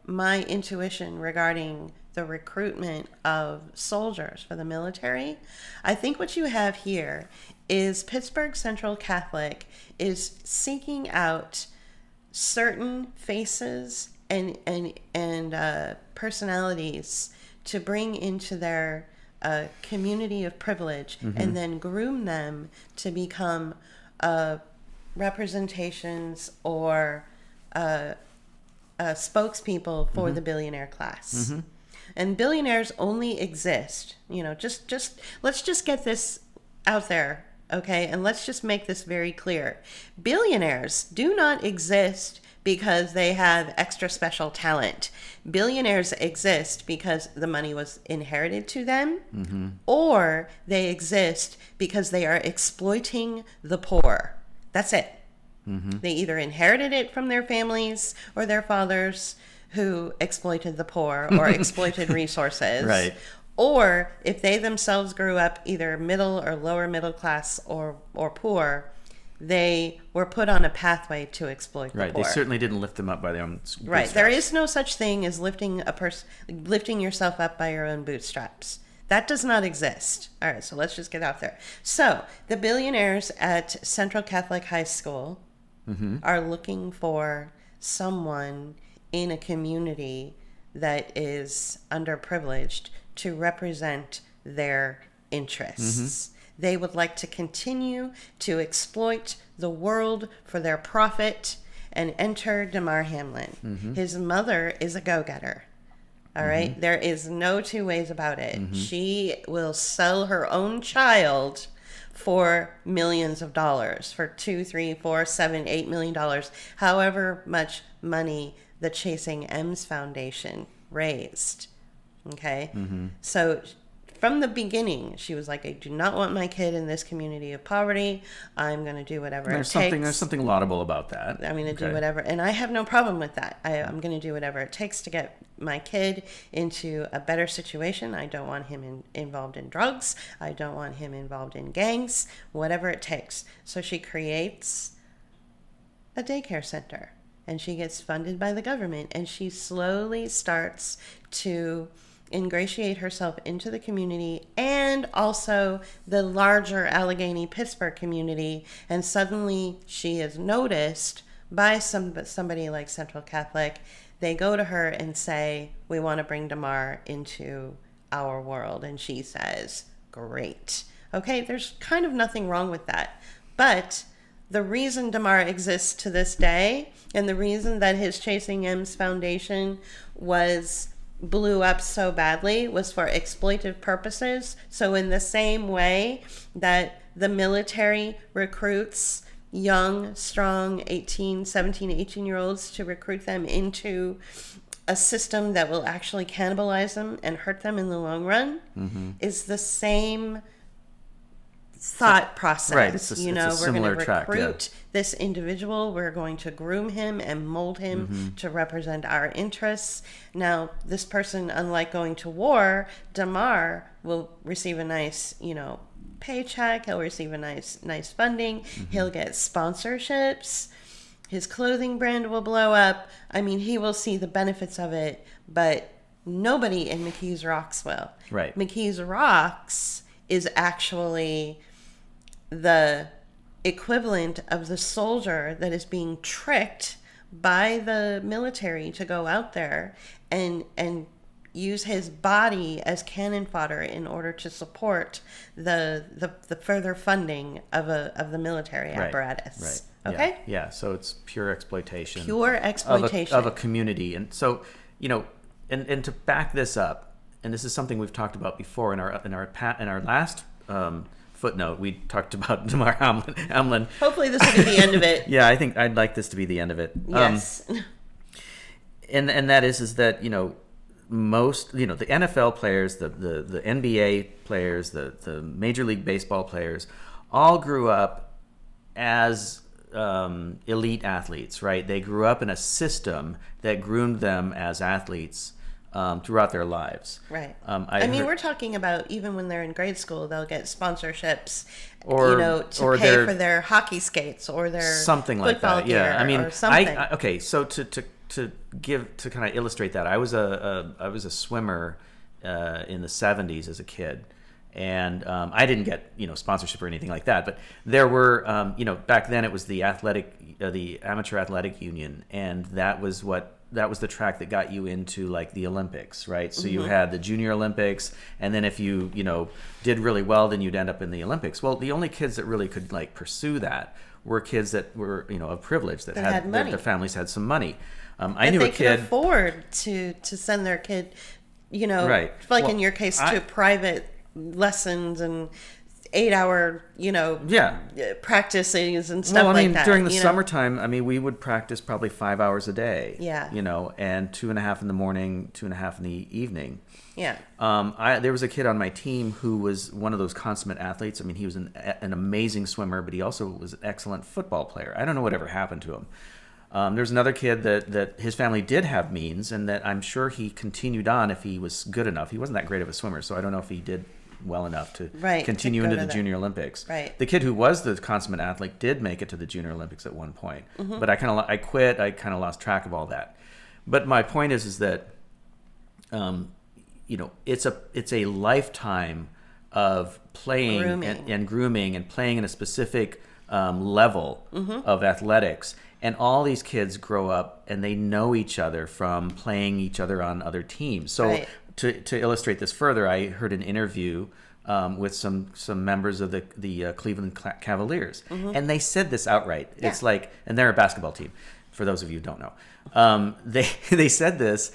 my intuition regarding the recruitment of soldiers for the military. I think what you have here is Pittsburgh Central Catholic is seeking out certain faces and personalities to bring into their community of privilege, and then groom them to become representations or spokespeople for the billionaire class. And billionaires only exist, just let's just get this out there, okay? And let's just make this very clear. Billionaires do not exist because they have extra special talent. Billionaires exist because the money was inherited to them, or they exist because they are exploiting the poor. That's it. They either inherited it from their families or their fathers who exploited the poor or exploited resources.
Right.
Or if they themselves grew up either middle or lower middle class or poor, they were put on a pathway to exploit the
Right.
poor.
They certainly didn't lift them up by their own bootstraps.
Right. There is no such thing as lifting yourself up by your own bootstraps. That does not exist. All right, so let's just get out there. So the billionaires at Central Catholic High School are looking for someone in a community that is underprivileged to represent their interests. They would like to continue to exploit the world for their profit and enter Damar Hamlin. His mother is a go-getter. All right. There is no two ways about it. She will sell her own child for millions of dollars, for $2, $3, $4, $7, $8 million, however much money the Chasing M's Foundation raised. Okay. So from the beginning, she was like, I do not want my kid in this community of poverty. I'm going to do whatever it takes.
There's something laudable about that.
I'm going to do whatever. And I have no problem with that. I'm going to do whatever it takes to get my kid into a better situation. I don't want him involved in drugs. I don't want him involved in gangs, whatever it takes. So she creates a daycare center, and she gets funded by the government, and she slowly starts to ingratiate herself into the community and also the larger Allegheny Pittsburgh community, and suddenly she is noticed by somebody like Central Catholic. They go to her and say, we want to bring Damar into our world, and she says, great. Okay, there's kind of nothing wrong with that, but the reason Damar exists to this day, and the reason that his Chasing M's foundation blew up so badly, was for exploitive purposes. So in the same way that the military recruits young, strong 17, 18-year-olds to recruit them into a system that will actually cannibalize them and hurt them in the long run, is the same thought process.
Right. It's
we're going to
track,
recruit this individual. We're going to groom him and mold him to represent our interests. Now, this person, unlike going to war, Damar will receive a nice, paycheck. He'll receive a nice funding. He'll get sponsorships. His clothing brand will blow up. I mean, he will see the benefits of it, but nobody in McKees Rocks will.
Right.
McKees Rocks is actually the equivalent of the soldier that is being tricked by the military to go out there and use his body as cannon fodder in order to support the further funding of the military apparatus.
Right.
Okay?
Yeah. So it's pure exploitation.
Pure exploitation.
Of a community. And so, and to back this up, and this is something we've talked about before in our last footnote, we talked about Damar Hamlin.
Hopefully this will be the end of it.
Yeah, I think I'd like this to be the end of it.
Yes.
And that is that, most, the NFL players, the NBA players, the Major League Baseball players, all grew up as elite athletes, right? They grew up in a system that groomed them as athletes throughout their lives.
Right. We're talking about even when they're in grade school, they'll get sponsorships, to pay for their hockey skates or their
something like that. Yeah.
or something.
Okay. So to kind of illustrate that, I was a swimmer in the 70s as a kid. And I didn't get sponsorship or anything like that, but there were back then it was the amateur athletic union, and that was the track that got you into like the Olympics, right? So you had the Junior Olympics, and then if you did really well, then you'd end up in the Olympics. Well, the only kids that really could like pursue that were kids that were of privilege that had money. Their families had some money. I knew a kid
could afford to send their kid,
right.
Like in your case, to private lessons and 8-hour, practices and stuff like that.
During the summertime, we would practice probably 5 hours a day.
Yeah.
And 2.5 in the morning, 2.5 in the evening.
Yeah.
There was a kid on my team who was one of those consummate athletes. He was an amazing swimmer, but he also was an excellent football player. I don't know whatever happened to him. There's another kid that his family did have means, and that I'm sure he continued on if he was good enough. He wasn't that great of a swimmer, so I don't know if he did well enough to continue into the Junior Olympics.
Right.
The kid who was the consummate athlete did make it to the Junior Olympics at one point, but I quit. I kind of lost track of all that. But my point is that, it's a lifetime of playing and grooming and playing in a specific level of athletics. And all these kids grow up and they know each other from playing each other on other teams. So to illustrate this further, I heard an interview with some members of the Cleveland Cavaliers, and they said this outright. Yeah. It's like, and they're a basketball team, for those of you who don't know. They said this.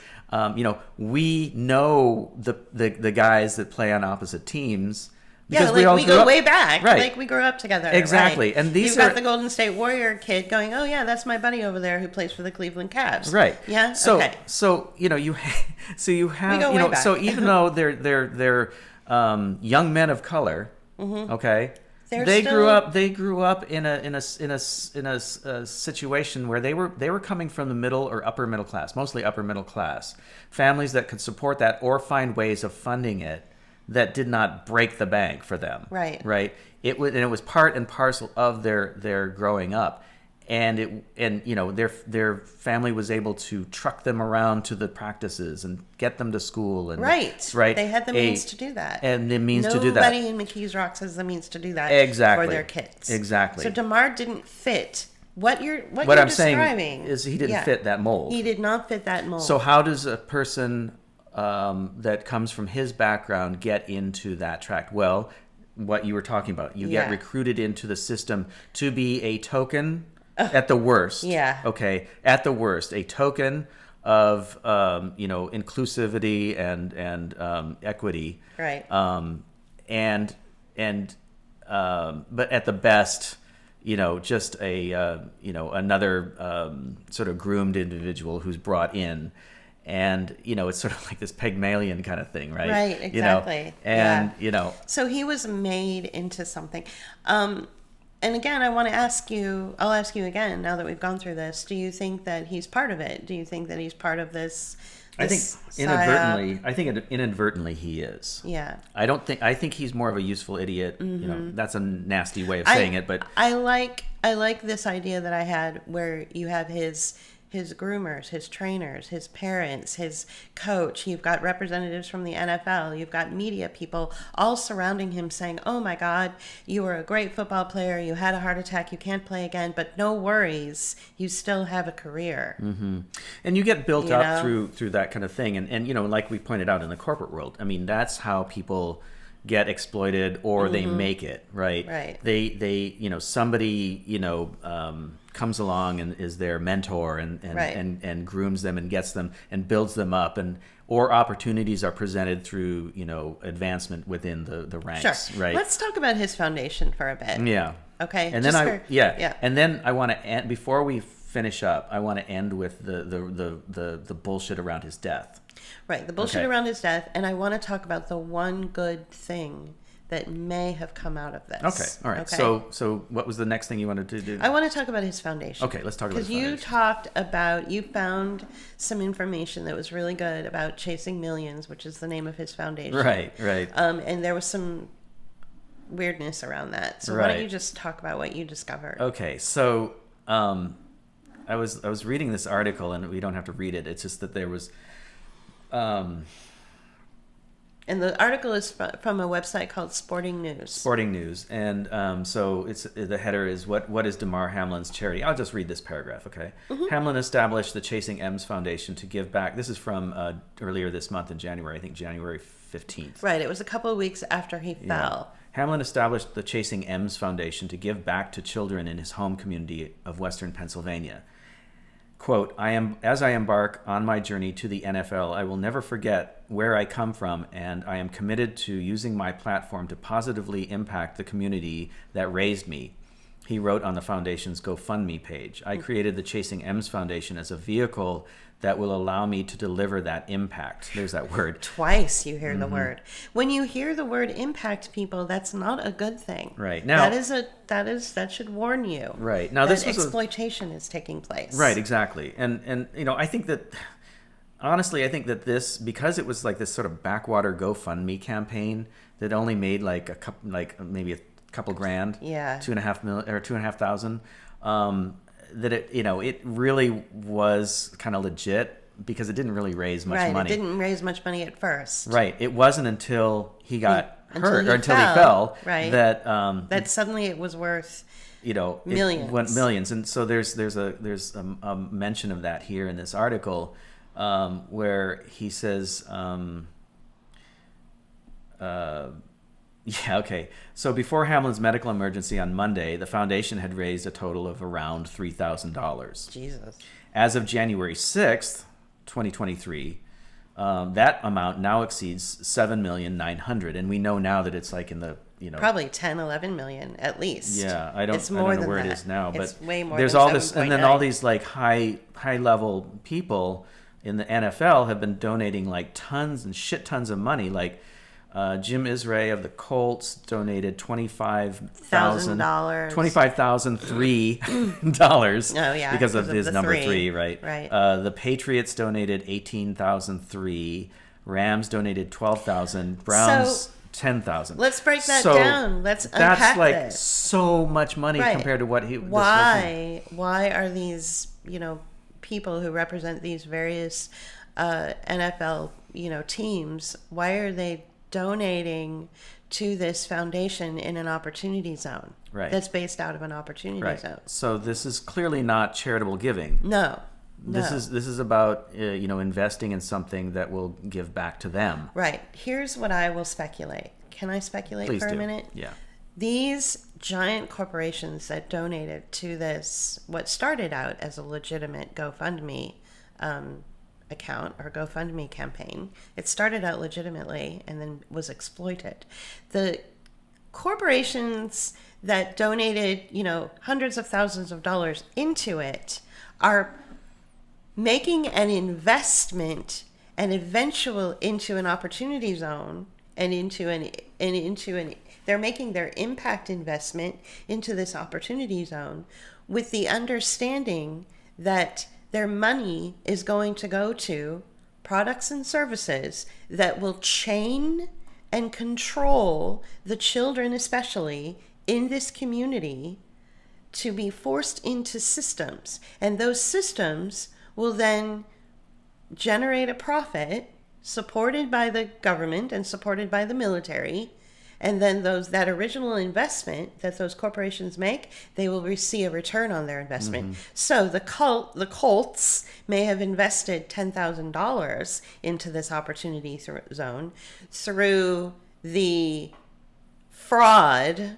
We know the guys that play on opposite teams. Because
we go way back.
Right.
Like we grew up together.
Exactly.
Right?
And
You've got the Golden State Warrior kid going, oh yeah, that's my buddy over there who plays for the Cleveland Cavs.
Right.
Yeah.
So
okay.
So you have
we go way back.
So even though they're young men of color, okay, they grew up in a situation where they were coming from the middle or upper middle class, mostly upper middle class families that could support that or find ways of funding it that did not break the bank for them.
Right.
Right. It was part and parcel of their growing up. and their family was able to truck them around to the practices and get them to school, and
right. They had the means to do that,
and the means to do that.
Nobody in McKees Rocks has the means to do that
exactly
for their kids.
Exactly.
So Damar didn't fit what you're
I'm
describing.
saying is he didn't fit that mold.
He did not fit that mold.
So how does a person that comes from his background get into that track? Well, what you were talking about, you get recruited into the system to be a token. At the worst, okay. At the worst, a token of inclusivity and equity,
right?
But at the best, just a another sort of groomed individual who's brought in, and it's sort of like this Pygmalion kind of thing, right?
Right, exactly. So he was made into something. And again, I'll ask you again, now that we've gone through this, do you think that he's part of it? Do you think that he's part of this
I think inadvertently he is.
Yeah.
I think he's more of a useful idiot. That's a nasty way of saying it, but
I like this idea that I had where you have his groomers, his trainers, his parents, his coach. You've got representatives from the NFL. You've got media people all surrounding him saying, oh my God, you were a great football player. You had a heart attack. You can't play again, but no worries. You still have a career.
Mm-hmm. And you get built up through that kind of thing. And like we pointed out in the corporate world, I mean, that's how people get exploited or they make it, right?
Right.
They somebody, comes along and is their mentor and grooms them and gets them and builds them up, or opportunities are presented through advancement within the ranks.
Sure.
Right.
Let's talk about his foundation for a bit.
Yeah.
Okay.
And then and then I want to end, before we finish up, I want to end with the bullshit around his death.
Right, the bullshit around his death, and I want to talk about the one good thing that may have come out of this.
Okay, all right. Okay. So what was the next thing you wanted to do?
I want to talk about his foundation.
Okay, let's talk about his
foundation. Because you found some information that was really good about Chasing Millions, which is the name of his foundation.
Right.
And there was some weirdness around that. So why don't you just talk about what you discovered?
Okay, so I was reading this article, and we don't have to read it. It's just that there was.
And the article is from a website called Sporting News.
And so it's the header is what is Damar Hamlin's charity? I'll just read this paragraph, okay? Mm-hmm. Hamlin established the Chasing M's Foundation to give back. This is from earlier this month in January, I think January 15th.
Right, it was a couple of weeks after he fell.
Hamlin established the Chasing M's Foundation to give back to children in his home community of Western Pennsylvania. Quote, as I embark on my journey to the NFL, I will never forget where I come from, and I am committed to using my platform to positively impact the community that raised me, he wrote on the foundation's GoFundMe page. I created the Chasing M's Foundation as a vehicle that will allow me to deliver that impact. There's that word.
Twice you hear the word. When you hear the word impact, people, that's not a good thing.
Right. Now
that should warn you.
Right. Now
this exploitation is taking place.
Right, exactly. And I think that honestly, I think that this, because it was like this sort of backwater GoFundMe campaign that only made like maybe a couple grand.
Yeah.
$2,500 that it really was kind of legit because it didn't really raise much money.
Right, it didn't raise much money at first.
Right. It wasn't until he got hurt or until he fell
right.
that
suddenly it was worth
millions. It went millions. And so there's a mention of that here in this article where he says yeah, okay. So before Hamlin's medical emergency on Monday, the foundation had raised a total of around $3,000.
Jesus.
As of January 6th, 2023, that amount now exceeds $7,900,000, and we know now that it's like in the
probably 10, 11 million at least.
Yeah, I don't know where it is now, but
it's way more.
There's
than
all this, and then all these like high level people in the NFL have been donating like tons and shit tons of money, like. Jim Isray of the Colts donated $25,003
oh, yeah,
because of his number 3, right?
Right.
The Patriots donated $18,003. Rams donated $12,000. $10,000.
Let's break that down. Let's unpack
that's like
this.
so much money compared to what he.
Why are these people who represent these various NFL teams? Why are they donating to this foundation in an opportunity zone?
Right.
That's based out of an opportunity zone.
So this is clearly not charitable giving.
No.
This is about investing in something that will give back to them.
Right. Here's what I will speculate. Can I speculate
Please
for a
do.
minute?
Yeah.
These giant corporations that donated to this, what started out as a legitimate GoFundMe account or GoFundMe campaign, it started out legitimately and then was exploited. The corporations that donated, hundreds of thousands of dollars into it are making an investment and eventual into an opportunity zone and they're making their impact investment into this opportunity zone with the understanding that their money is going to go to products and services that will chain and control the children, especially in this community, to be forced into systems. And those systems will then generate a profit supported by the government and supported by the military. And then that original investment that those corporations make, they will see a return on their investment. So the Colts may have invested $10,000 into this opportunity zone through the fraud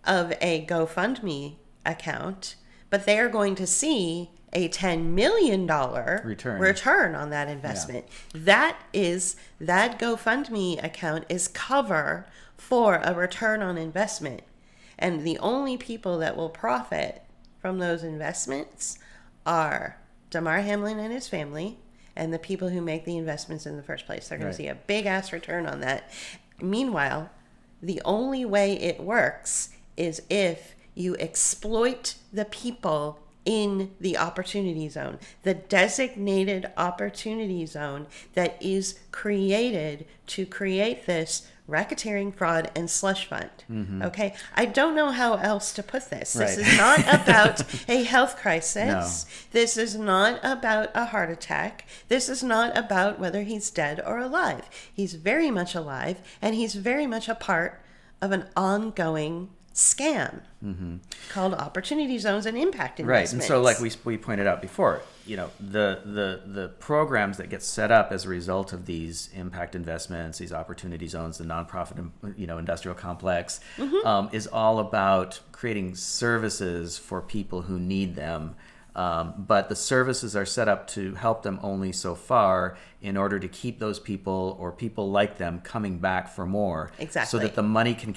of a GoFundMe account, but they are going to see a $10 million return on that investment. Yeah. That GoFundMe account is cover for a return on investment. And the only people that will profit from those investments are Damar Hamlin and his family and the people who make the investments in the first place. They're going to see a big ass return on that. Meanwhile, the only way it works is if you exploit the people in the opportunity zone, the designated opportunity zone that is created to create this racketeering, fraud, and slush fund. Okay? I don't know how else to put this. This is not about a health crisis. No. This is not about a heart attack. This is not about whether he's dead or alive. He's very much alive, and he's very much a part of an ongoing scam called opportunity zones and impact investments.
Right, and so like we pointed out before, the programs that get set up as a result of these impact investments, these opportunity zones, the nonprofit, industrial complex, is all about creating services for people who need them. But the services are set up to help them only so far in order to keep those people or people like them coming back for more.
Exactly.
So that the money can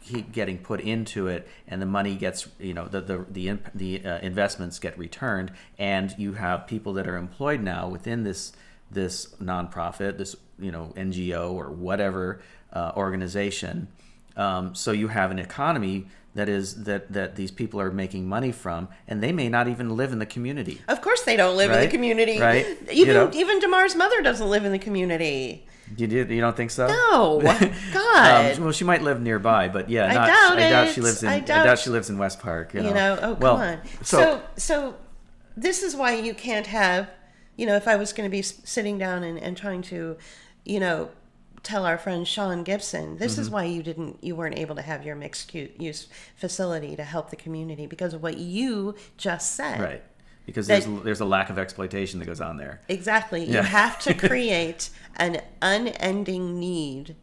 keep getting put into it, and the money gets, the investments get returned, and you have people that are employed now within this nonprofit, this NGO or whatever organization. So you have an economy that these people are making money from, and they may not even live in the community.
Of course they don't live in the community.
Right.
Even Damar's mother doesn't live in the community.
You don't think so?
No. God.
Well, she might live nearby, but yeah,
I
doubt she lives in. I doubt she lives in West Park.
Come on. So this is why you can't have, if I was going to be sitting down and trying to, tell our friend Sean Gibson, this is why you weren't able to have your mixed use facility to help the community, because of what you just said.
Right. Because there's a lack of exploitation that goes on there. Exactly.
Yeah. You have to create an unending need,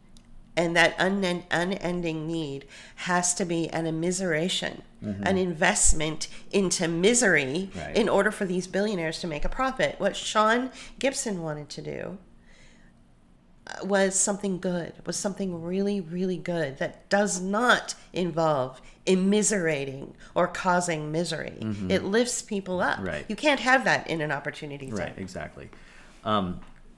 and that unending need has to be an immiseration, an investment into misery in order for these billionaires to make a profit. What Sean Gibson wanted to do was something good, was something really, really good that does not involve immiserating or causing misery. It lifts people up.
Right.
You can't have that in an opportunity zone.
Right, exactly.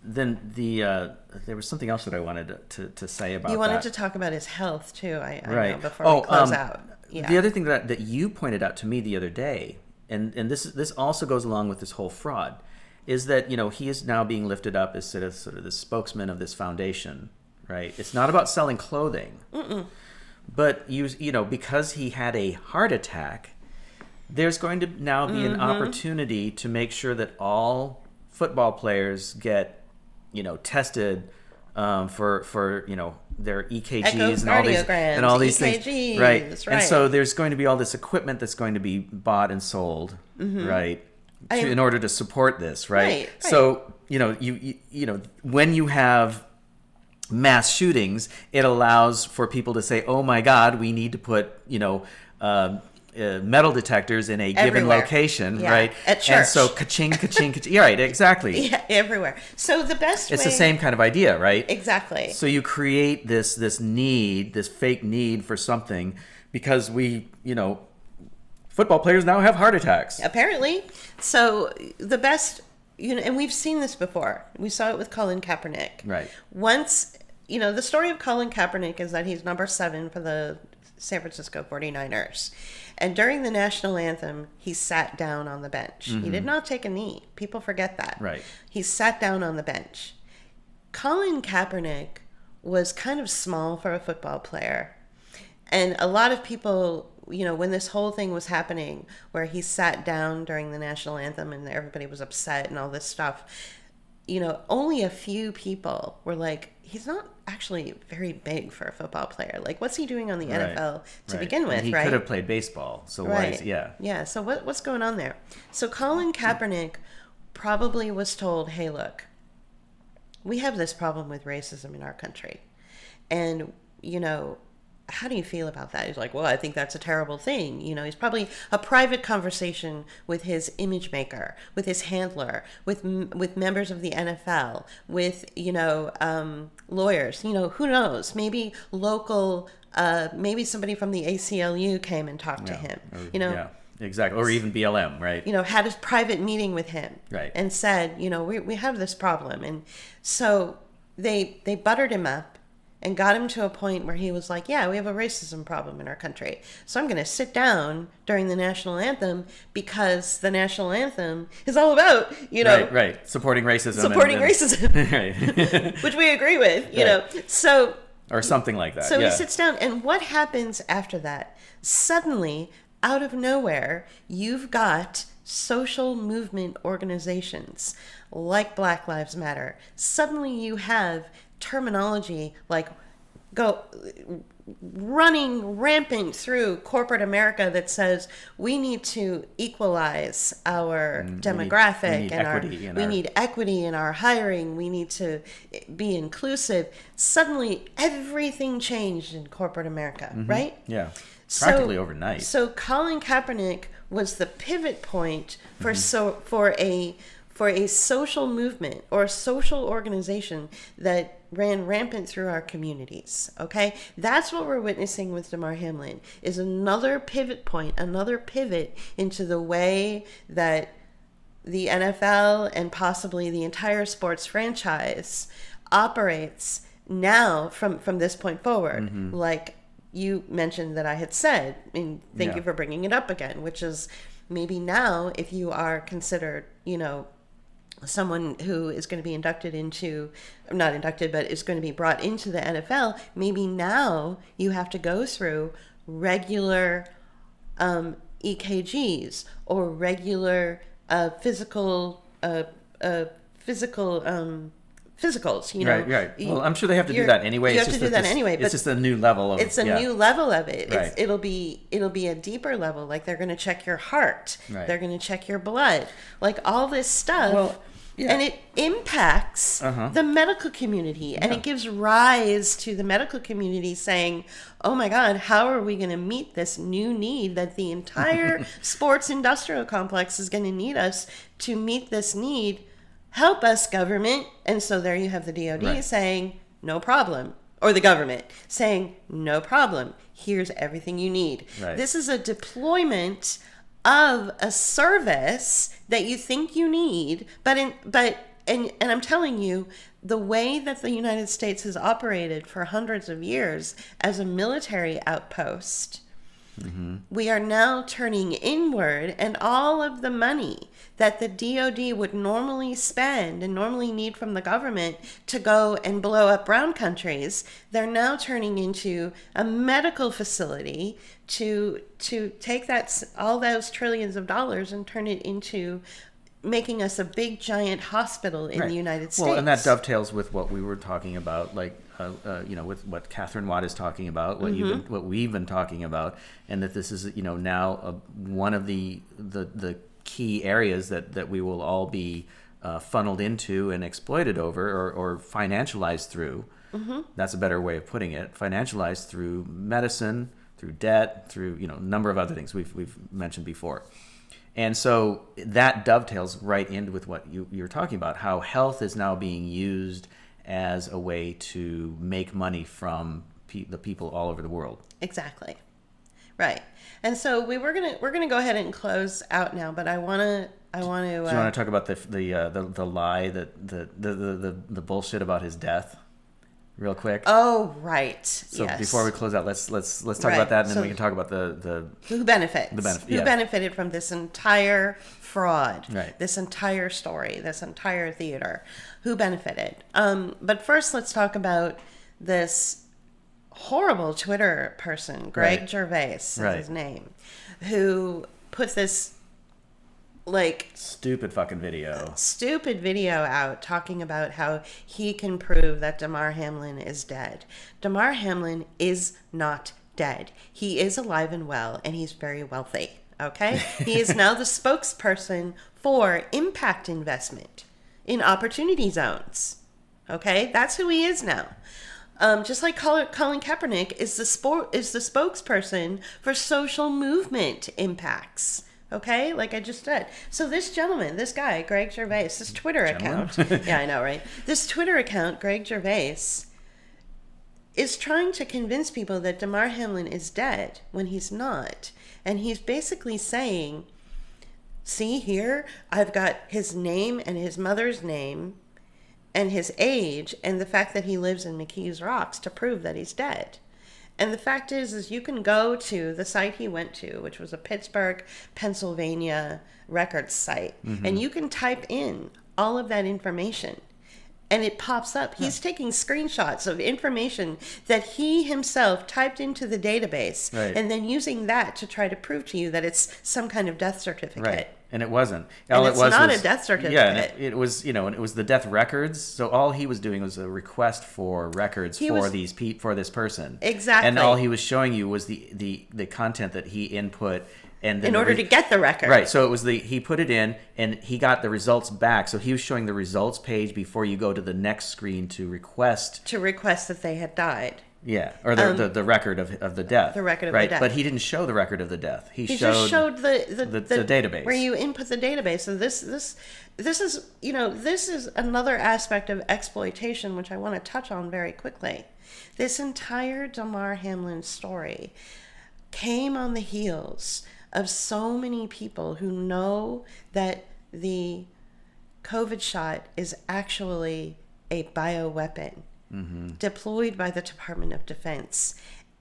Then there was something else that I wanted to say about that.
You wanted to talk about his health, too, I know, before we close out. Yeah.
The other thing that you pointed out to me the other day, and this also goes along with this whole fraud, is that he is now being lifted up as sort of the spokesman of this foundation, right? It's not about selling clothing. But because he had a heart attack, there's going to now be an opportunity to make sure that all football players get, tested for their EKGs and all these
EKGs,
things, right? And so there's going to be all this equipment that's going to be bought and sold, right, in order to support this, right? So when you have mass shootings, it allows for people to say, "Oh my God, we need to put metal detectors in a given location," right? At church. And so ka-ching, ka-ching, ka-ching. Yeah, right, exactly.
Yeah, everywhere. So the best
It's the same kind of idea, right?
Exactly.
So you create this need, this fake need for something because football players now have heart attacks.
Apparently. So the best, and we've seen this before. We saw it with Colin Kaepernick.
Right.
Once, the story of Colin Kaepernick is that he's number 7 for the San Francisco 49ers. And during the national anthem, he sat down on the bench. He did not take a knee. People forget that.
Right.
He sat down on the bench. Colin Kaepernick was kind of small for a football player. And a lot of people, when this whole thing was happening, where he sat down during the national anthem and everybody was upset and all this stuff, only a few people were like, he's not actually very big for a football player. Like, what's he doing on the NFL to begin with,
and he could have played baseball. So
Yeah, so what's going on there? So Colin Kaepernick probably was told, hey, look, we have this problem with racism in our country. And, how do you feel about that? He's like, well, I think that's a terrible thing. He's probably a private conversation with his image maker, with his handler, with members of the NFL, with, lawyers, who knows? Maybe local, maybe somebody from the ACLU came and talked to him,
Yeah, exactly. Or even BLM, right?
Had a private meeting with him.
Right.
And said, we have this problem. And so they buttered him up and got him to a point where he was like, yeah, we have a racism problem in our country. So I'm going to sit down during the national anthem because the national anthem is all about,
Right. Supporting racism.
Racism. Which we agree with, know. So...
Or something like that.
So he sits down, and what happens after that? Suddenly, out of nowhere, you've got social movement organizations like Black Lives Matter. Suddenly you have terminology like go running rampant through corporate America that says we need to equalize our demographic we need equity in our hiring, we need to be inclusive. Suddenly everything changed in corporate America, right?
Yeah. Practically overnight.
So Colin Kaepernick was the pivot point for a social movement or a social organization that ran rampant through our communities, okay? That's what we're witnessing with Damar Hamlin, is another pivot point, another pivot into the way that the NFL and possibly the entire sports franchise operates now from this point forward. Like you mentioned that I had said, and thank you for bringing it up again, which is maybe now if you are considered, someone who is going to be not inducted, but is going to be brought into the NFL, maybe now you have to go through regular EKGs or regular physicals,
Right. Well, I'm sure they have to do that anyway.
You have to do that anyway.
It's just a new level of it.
It's a new level of it.
Right.
It'll be a deeper level. Like they're going to check your heart.
Right.
They're going to check your blood. Like all this stuff.
Well, yeah.
And it impacts the medical community. And it gives rise to the medical community saying, oh my God, how are we going to meet this new need that the entire sports industrial complex is going to need us to meet this need? Help us, government. And so there you have the DOD saying, no problem. Or the government saying, no problem. Here's everything you need.
Right.
This is a deployment of a service that you think you need, and I'm telling you, the way that the United States has operated for hundreds of years as a military outpost, We are now turning inward, and all of the money that the DoD would normally spend and normally need from the government to go and blow up brown countries, they're now turning into a medical facility to take all those trillions of dollars and turn it into making us a big giant hospital in the United States.
Well, and that dovetails with what we were talking about, like with what Catherine Watt is talking about, what we've been talking about, and that this is now one of the key areas that we will all be funneled into and exploited over, or financialized through. That's a better way of putting it. Financialized through medicine, through debt, through a number of other things we've mentioned before. And so that dovetails right in with what you're talking about, how health is now being used as a way to make money from the people all over the world.
Exactly. Right. And so we're gonna go ahead and close out now, but I want to. Do you
want to talk about the lie, the bullshit about his death, real quick?
Oh, right.
So
yes.
Before we close out, let's talk about that, and then we can talk about the
who benefits. Who benefited from this entire fraud,
right?
This entire story, this entire theater. Who benefited? But first, let's talk about this horrible Twitter person, Greg Gervais is his name, who put this
stupid fucking video
out talking about how he can prove that Damar Hamlin is dead. Damar Hamlin is not dead. He is alive and well, and he's very wealthy. Okay? He is now the spokesperson for impact investment in opportunity zones. Okay? That's who he is now. Just like Colin Kaepernick is the spokesperson for social movement impacts. Okay, like I just said. So this gentleman, this guy, Greg Gervais, this Twitter account. Yeah, I know, right? This Twitter account, Greg Gervais, is trying to convince people that Damar Hamlin is dead when he's not. And he's basically saying, see here, I've got his name and his mother's name and his age and the fact that he lives in McKees Rocks to prove that he's dead. And the fact is you can go to the site he went to, which was a Pittsburgh, Pennsylvania records site, and you can type in all of that information, and it pops up. He's taking screenshots of information that he himself typed into the database, and then using that to try to prove to you that it's some kind of death certificate.
Right. And it wasn't.
And it's not a death certificate.
Yeah, and it was, and it was the death records. So all he was doing was a request for records for this person.
Exactly.
And all he was showing you was the content that he input, and then
in order to get the record.
Right. So it was he put it in, and he got the results back. So he was showing the results page before you go to the next screen to request
that they had died.
Yeah, or the record of the death.
The record of the death.
But he didn't show the record of the death. He
just showed the
database
where you input the database. So this is another aspect of exploitation, which I want to touch on very quickly. This entire Damar Hamlin story came on the heels of so many people who know that the COVID shot is actually a bioweapon. Deployed by the Department of Defense,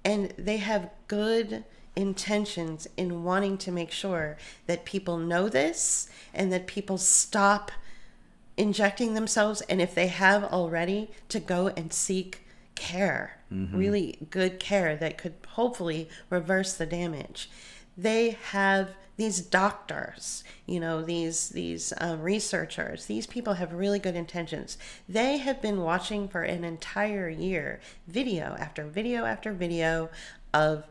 and they have good intentions in wanting to make sure that people know this and that people stop injecting themselves, and if they have already, to go and seek care, really good care that could hopefully reverse the damage. They have these doctors, these researchers, these people have really good intentions. They have been watching for an entire year, video after video after video of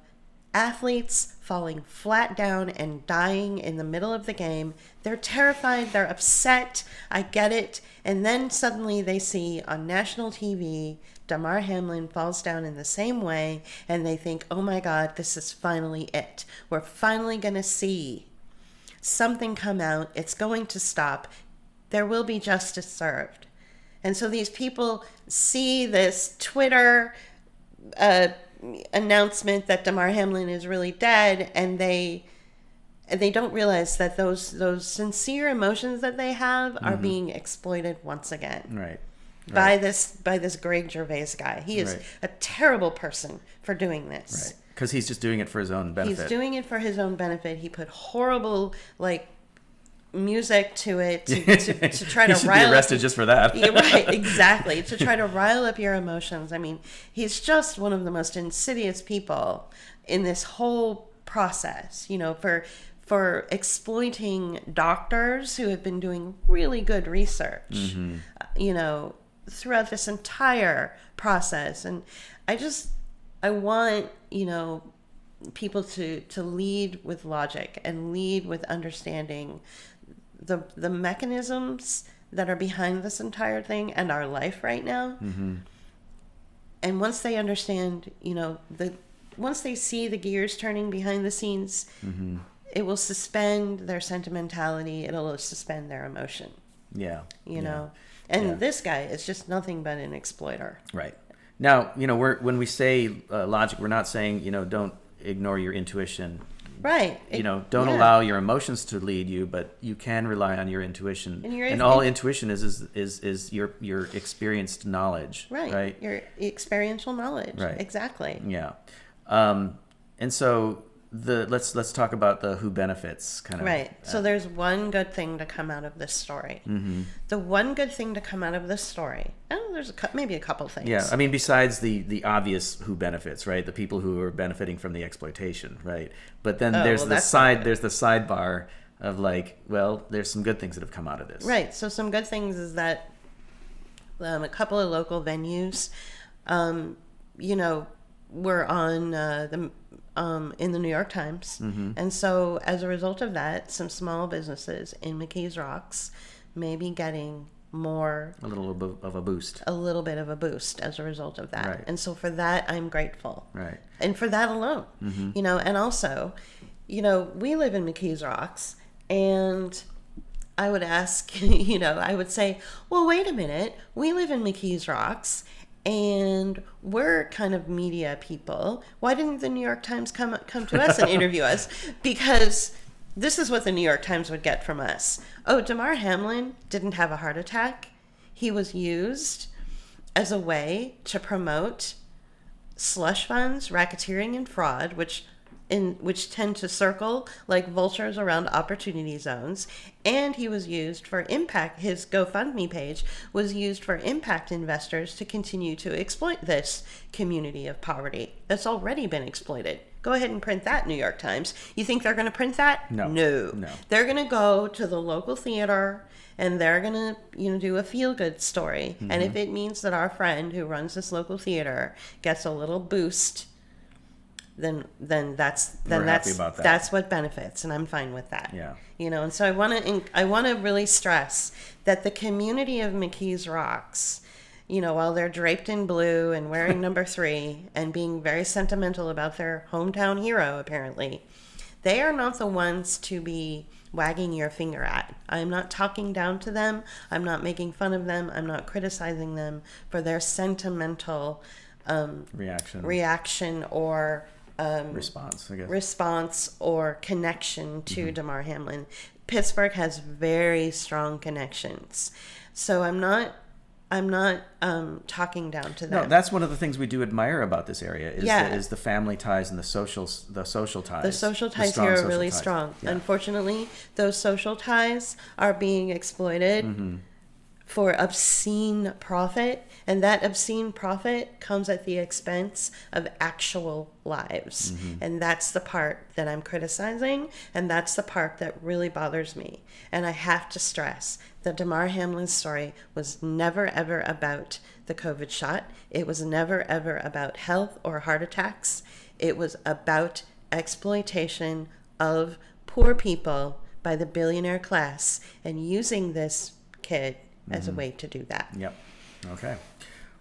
athletes falling flat down and dying in the middle of the game. They're terrified, they're upset, I get it. And then suddenly they see on national TV, Damar Hamlin falls down in the same way, and they think, oh my God, this is finally it. We're finally going to see something come out. It's going to stop. There will be justice served. And so these people see this Twitter announcement that Damar Hamlin is really dead, and they don't realize that those sincere emotions that they have are being exploited once again.
Right.
By this Greg Gervais guy. He is a terrible person for doing this.
Right. Because he's just doing it for his own benefit.
He's doing it for his own benefit. He put horrible, music to it to try to rile up. He should be
arrested just for that.
Yeah, right, exactly. To try to rile up your emotions. I mean, he's just one of the most insidious people in this whole process, for exploiting doctors who have been doing really good research, throughout this entire process. And I want, people to lead with logic and lead with understanding the mechanisms that are behind this entire thing and our life right now. Mm-hmm. And once they understand, once they see the gears turning behind the scenes, mm-hmm. it will suspend their sentimentality. It'll suspend their emotion.
Yeah.
And this guy is just nothing but an exploiter.
Right. Now, when we say logic, we're not saying, don't ignore your intuition.
Right.
Don't allow your emotions to lead you, but you can rely on your intuition. And all intuition is your experienced knowledge.
Right.
Right.
Your experiential knowledge.
Right.
Exactly.
Yeah. And so let's talk about the who benefits kind of.
Right. So there's one good thing to come out of this story. Mm-hmm. The one good thing to come out of this story. Oh, there's maybe a couple things.
Yeah. I mean, besides the obvious who benefits, right? The people who are benefiting from the exploitation, right? But then there's the sidebar of there's some good things that have come out of this.
Right. So some good things is that a couple of local venues, were on in the New York Times. Mm-hmm. And so as a result of that, some small businesses in McKees Rocks may be getting a little bit of a boost as a result of that.
Right.
And so for that, I'm grateful.
Right.
And for that alone, mm-hmm. And also, we live in McKees Rocks, and I would ask, I would say, well, wait a minute, we live in McKees Rocks, and we're kind of media people. Why didn't the New York Times come to us and interview us? Because this is what the New York Times would get from us. Oh, Damar Hamlin didn't have a heart attack. He was used as a way to promote slush funds, racketeering, and fraud, which tend to circle like vultures around opportunity zones. And he was used for impact. His GoFundMe page was used for impact investors to continue to exploit this community of poverty that's already been exploited. Go ahead and print that, New York Times. You think they're going to print that?
No.
They're going to go to the local theater and they're going to, do a feel-good story. Mm-hmm. And if it means that our friend who runs this local theater gets a little boost, then that's what benefits, and I'm fine with that.
Yeah.
And so I want to really stress that the community of McKees Rocks, while they're draped in blue and wearing number 3 and being very sentimental about their hometown hero, apparently, they are not the ones to be wagging your finger at. I'm not talking down to them. I'm not making fun of them. I'm not criticizing them for their sentimental reaction or response or connection to mm-hmm. Damar Hamlin. Pittsburgh has very strong connections, so I'm not talking down to them.
No, that's one of the things we do admire about this area is the family ties and the social ties.
The social ties here are really strong. Yeah. Unfortunately, those social ties are being exploited mm-hmm. for obscene profit, and that obscene profit comes at the expense of actual lives. Mm-hmm. And that's the part that I'm criticizing, and that's the part that really bothers me. And I have to stress that Damar Hamlin's story was never, ever about the COVID shot. It was never, ever about health or heart attacks. It was about exploitation of poor people by the billionaire class and using this kid as a way to do that.
Yep. Okay.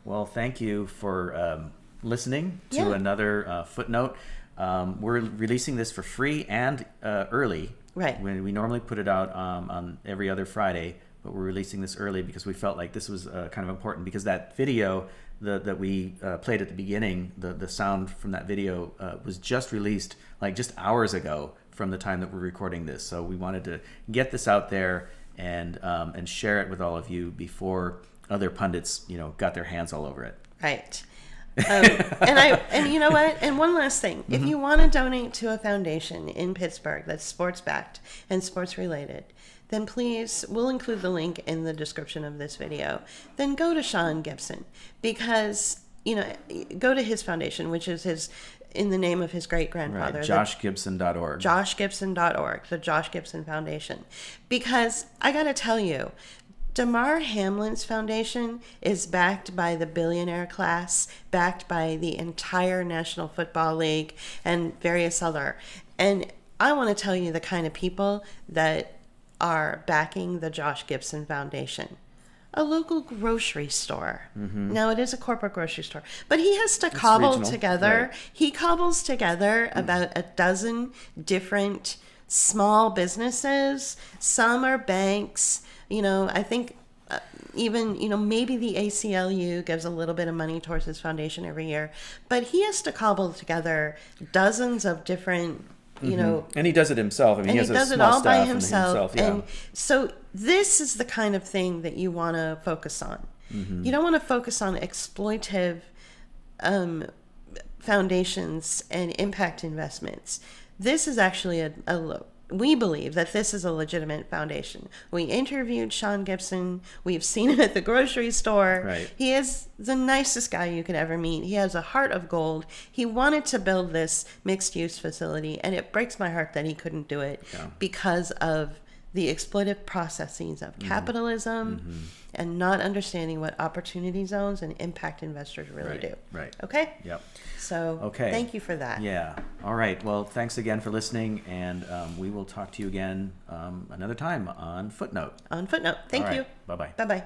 Well, thank you for listening to another Footnote. We're releasing this for free and early.
Right.
We normally put it out on every other Friday, but we're releasing this early because we felt like this was kind of important, because that video that we played at the beginning, the sound from that video was just released just hours ago from the time that we're recording this. So we wanted to get this out there and share it with all of you before other pundits, got their hands all over it.
Right. And you know what? And one last thing. If you want to donate to a foundation in Pittsburgh that's sports backed and sports related, then please, we'll include the link in the description of this video. Then go to Sean Gibson, because, go to his foundation, which is in the name of his great-grandfather.
Right, joshgibson.org.
joshgibson.org, the Josh Gibson Foundation. Because I got to tell you, Damar Hamlin's foundation is backed by the Billionaire class, backed by the entire National Football League and various other. And I want to tell you the kind of people that are backing the Josh Gibson Foundation. A local grocery store. Now, it is a corporate grocery store, but he has to cobble together. Right. He cobbles together about a dozen different small businesses. Some are banks. I think even, maybe the ACLU gives a little bit of money towards his foundation every year, but he has to cobble together dozens of different,
and he does it himself. I mean,
he does it all by himself.
Yeah.
And so this is the kind of thing that you want to focus on. You don't want to focus on exploitive foundations and impact investments. This is actually we believe that this is a legitimate foundation. We interviewed Sean Gibson. We've seen him at the grocery store.
Right.
He is the nicest guy you could ever meet. He has a heart of gold. He wanted to build this mixed-use facility, and it breaks my heart that he couldn't do it because of the exploitive processes of capitalism and not understanding what opportunity zones and impact investors really do.
Right.
Okay?
Yep.
So thank you for that.
Yeah. All right. Well, thanks again for listening, and we will talk to you again another time on Footnote.
On Footnote. Thank you.
Bye-bye.
Bye-bye.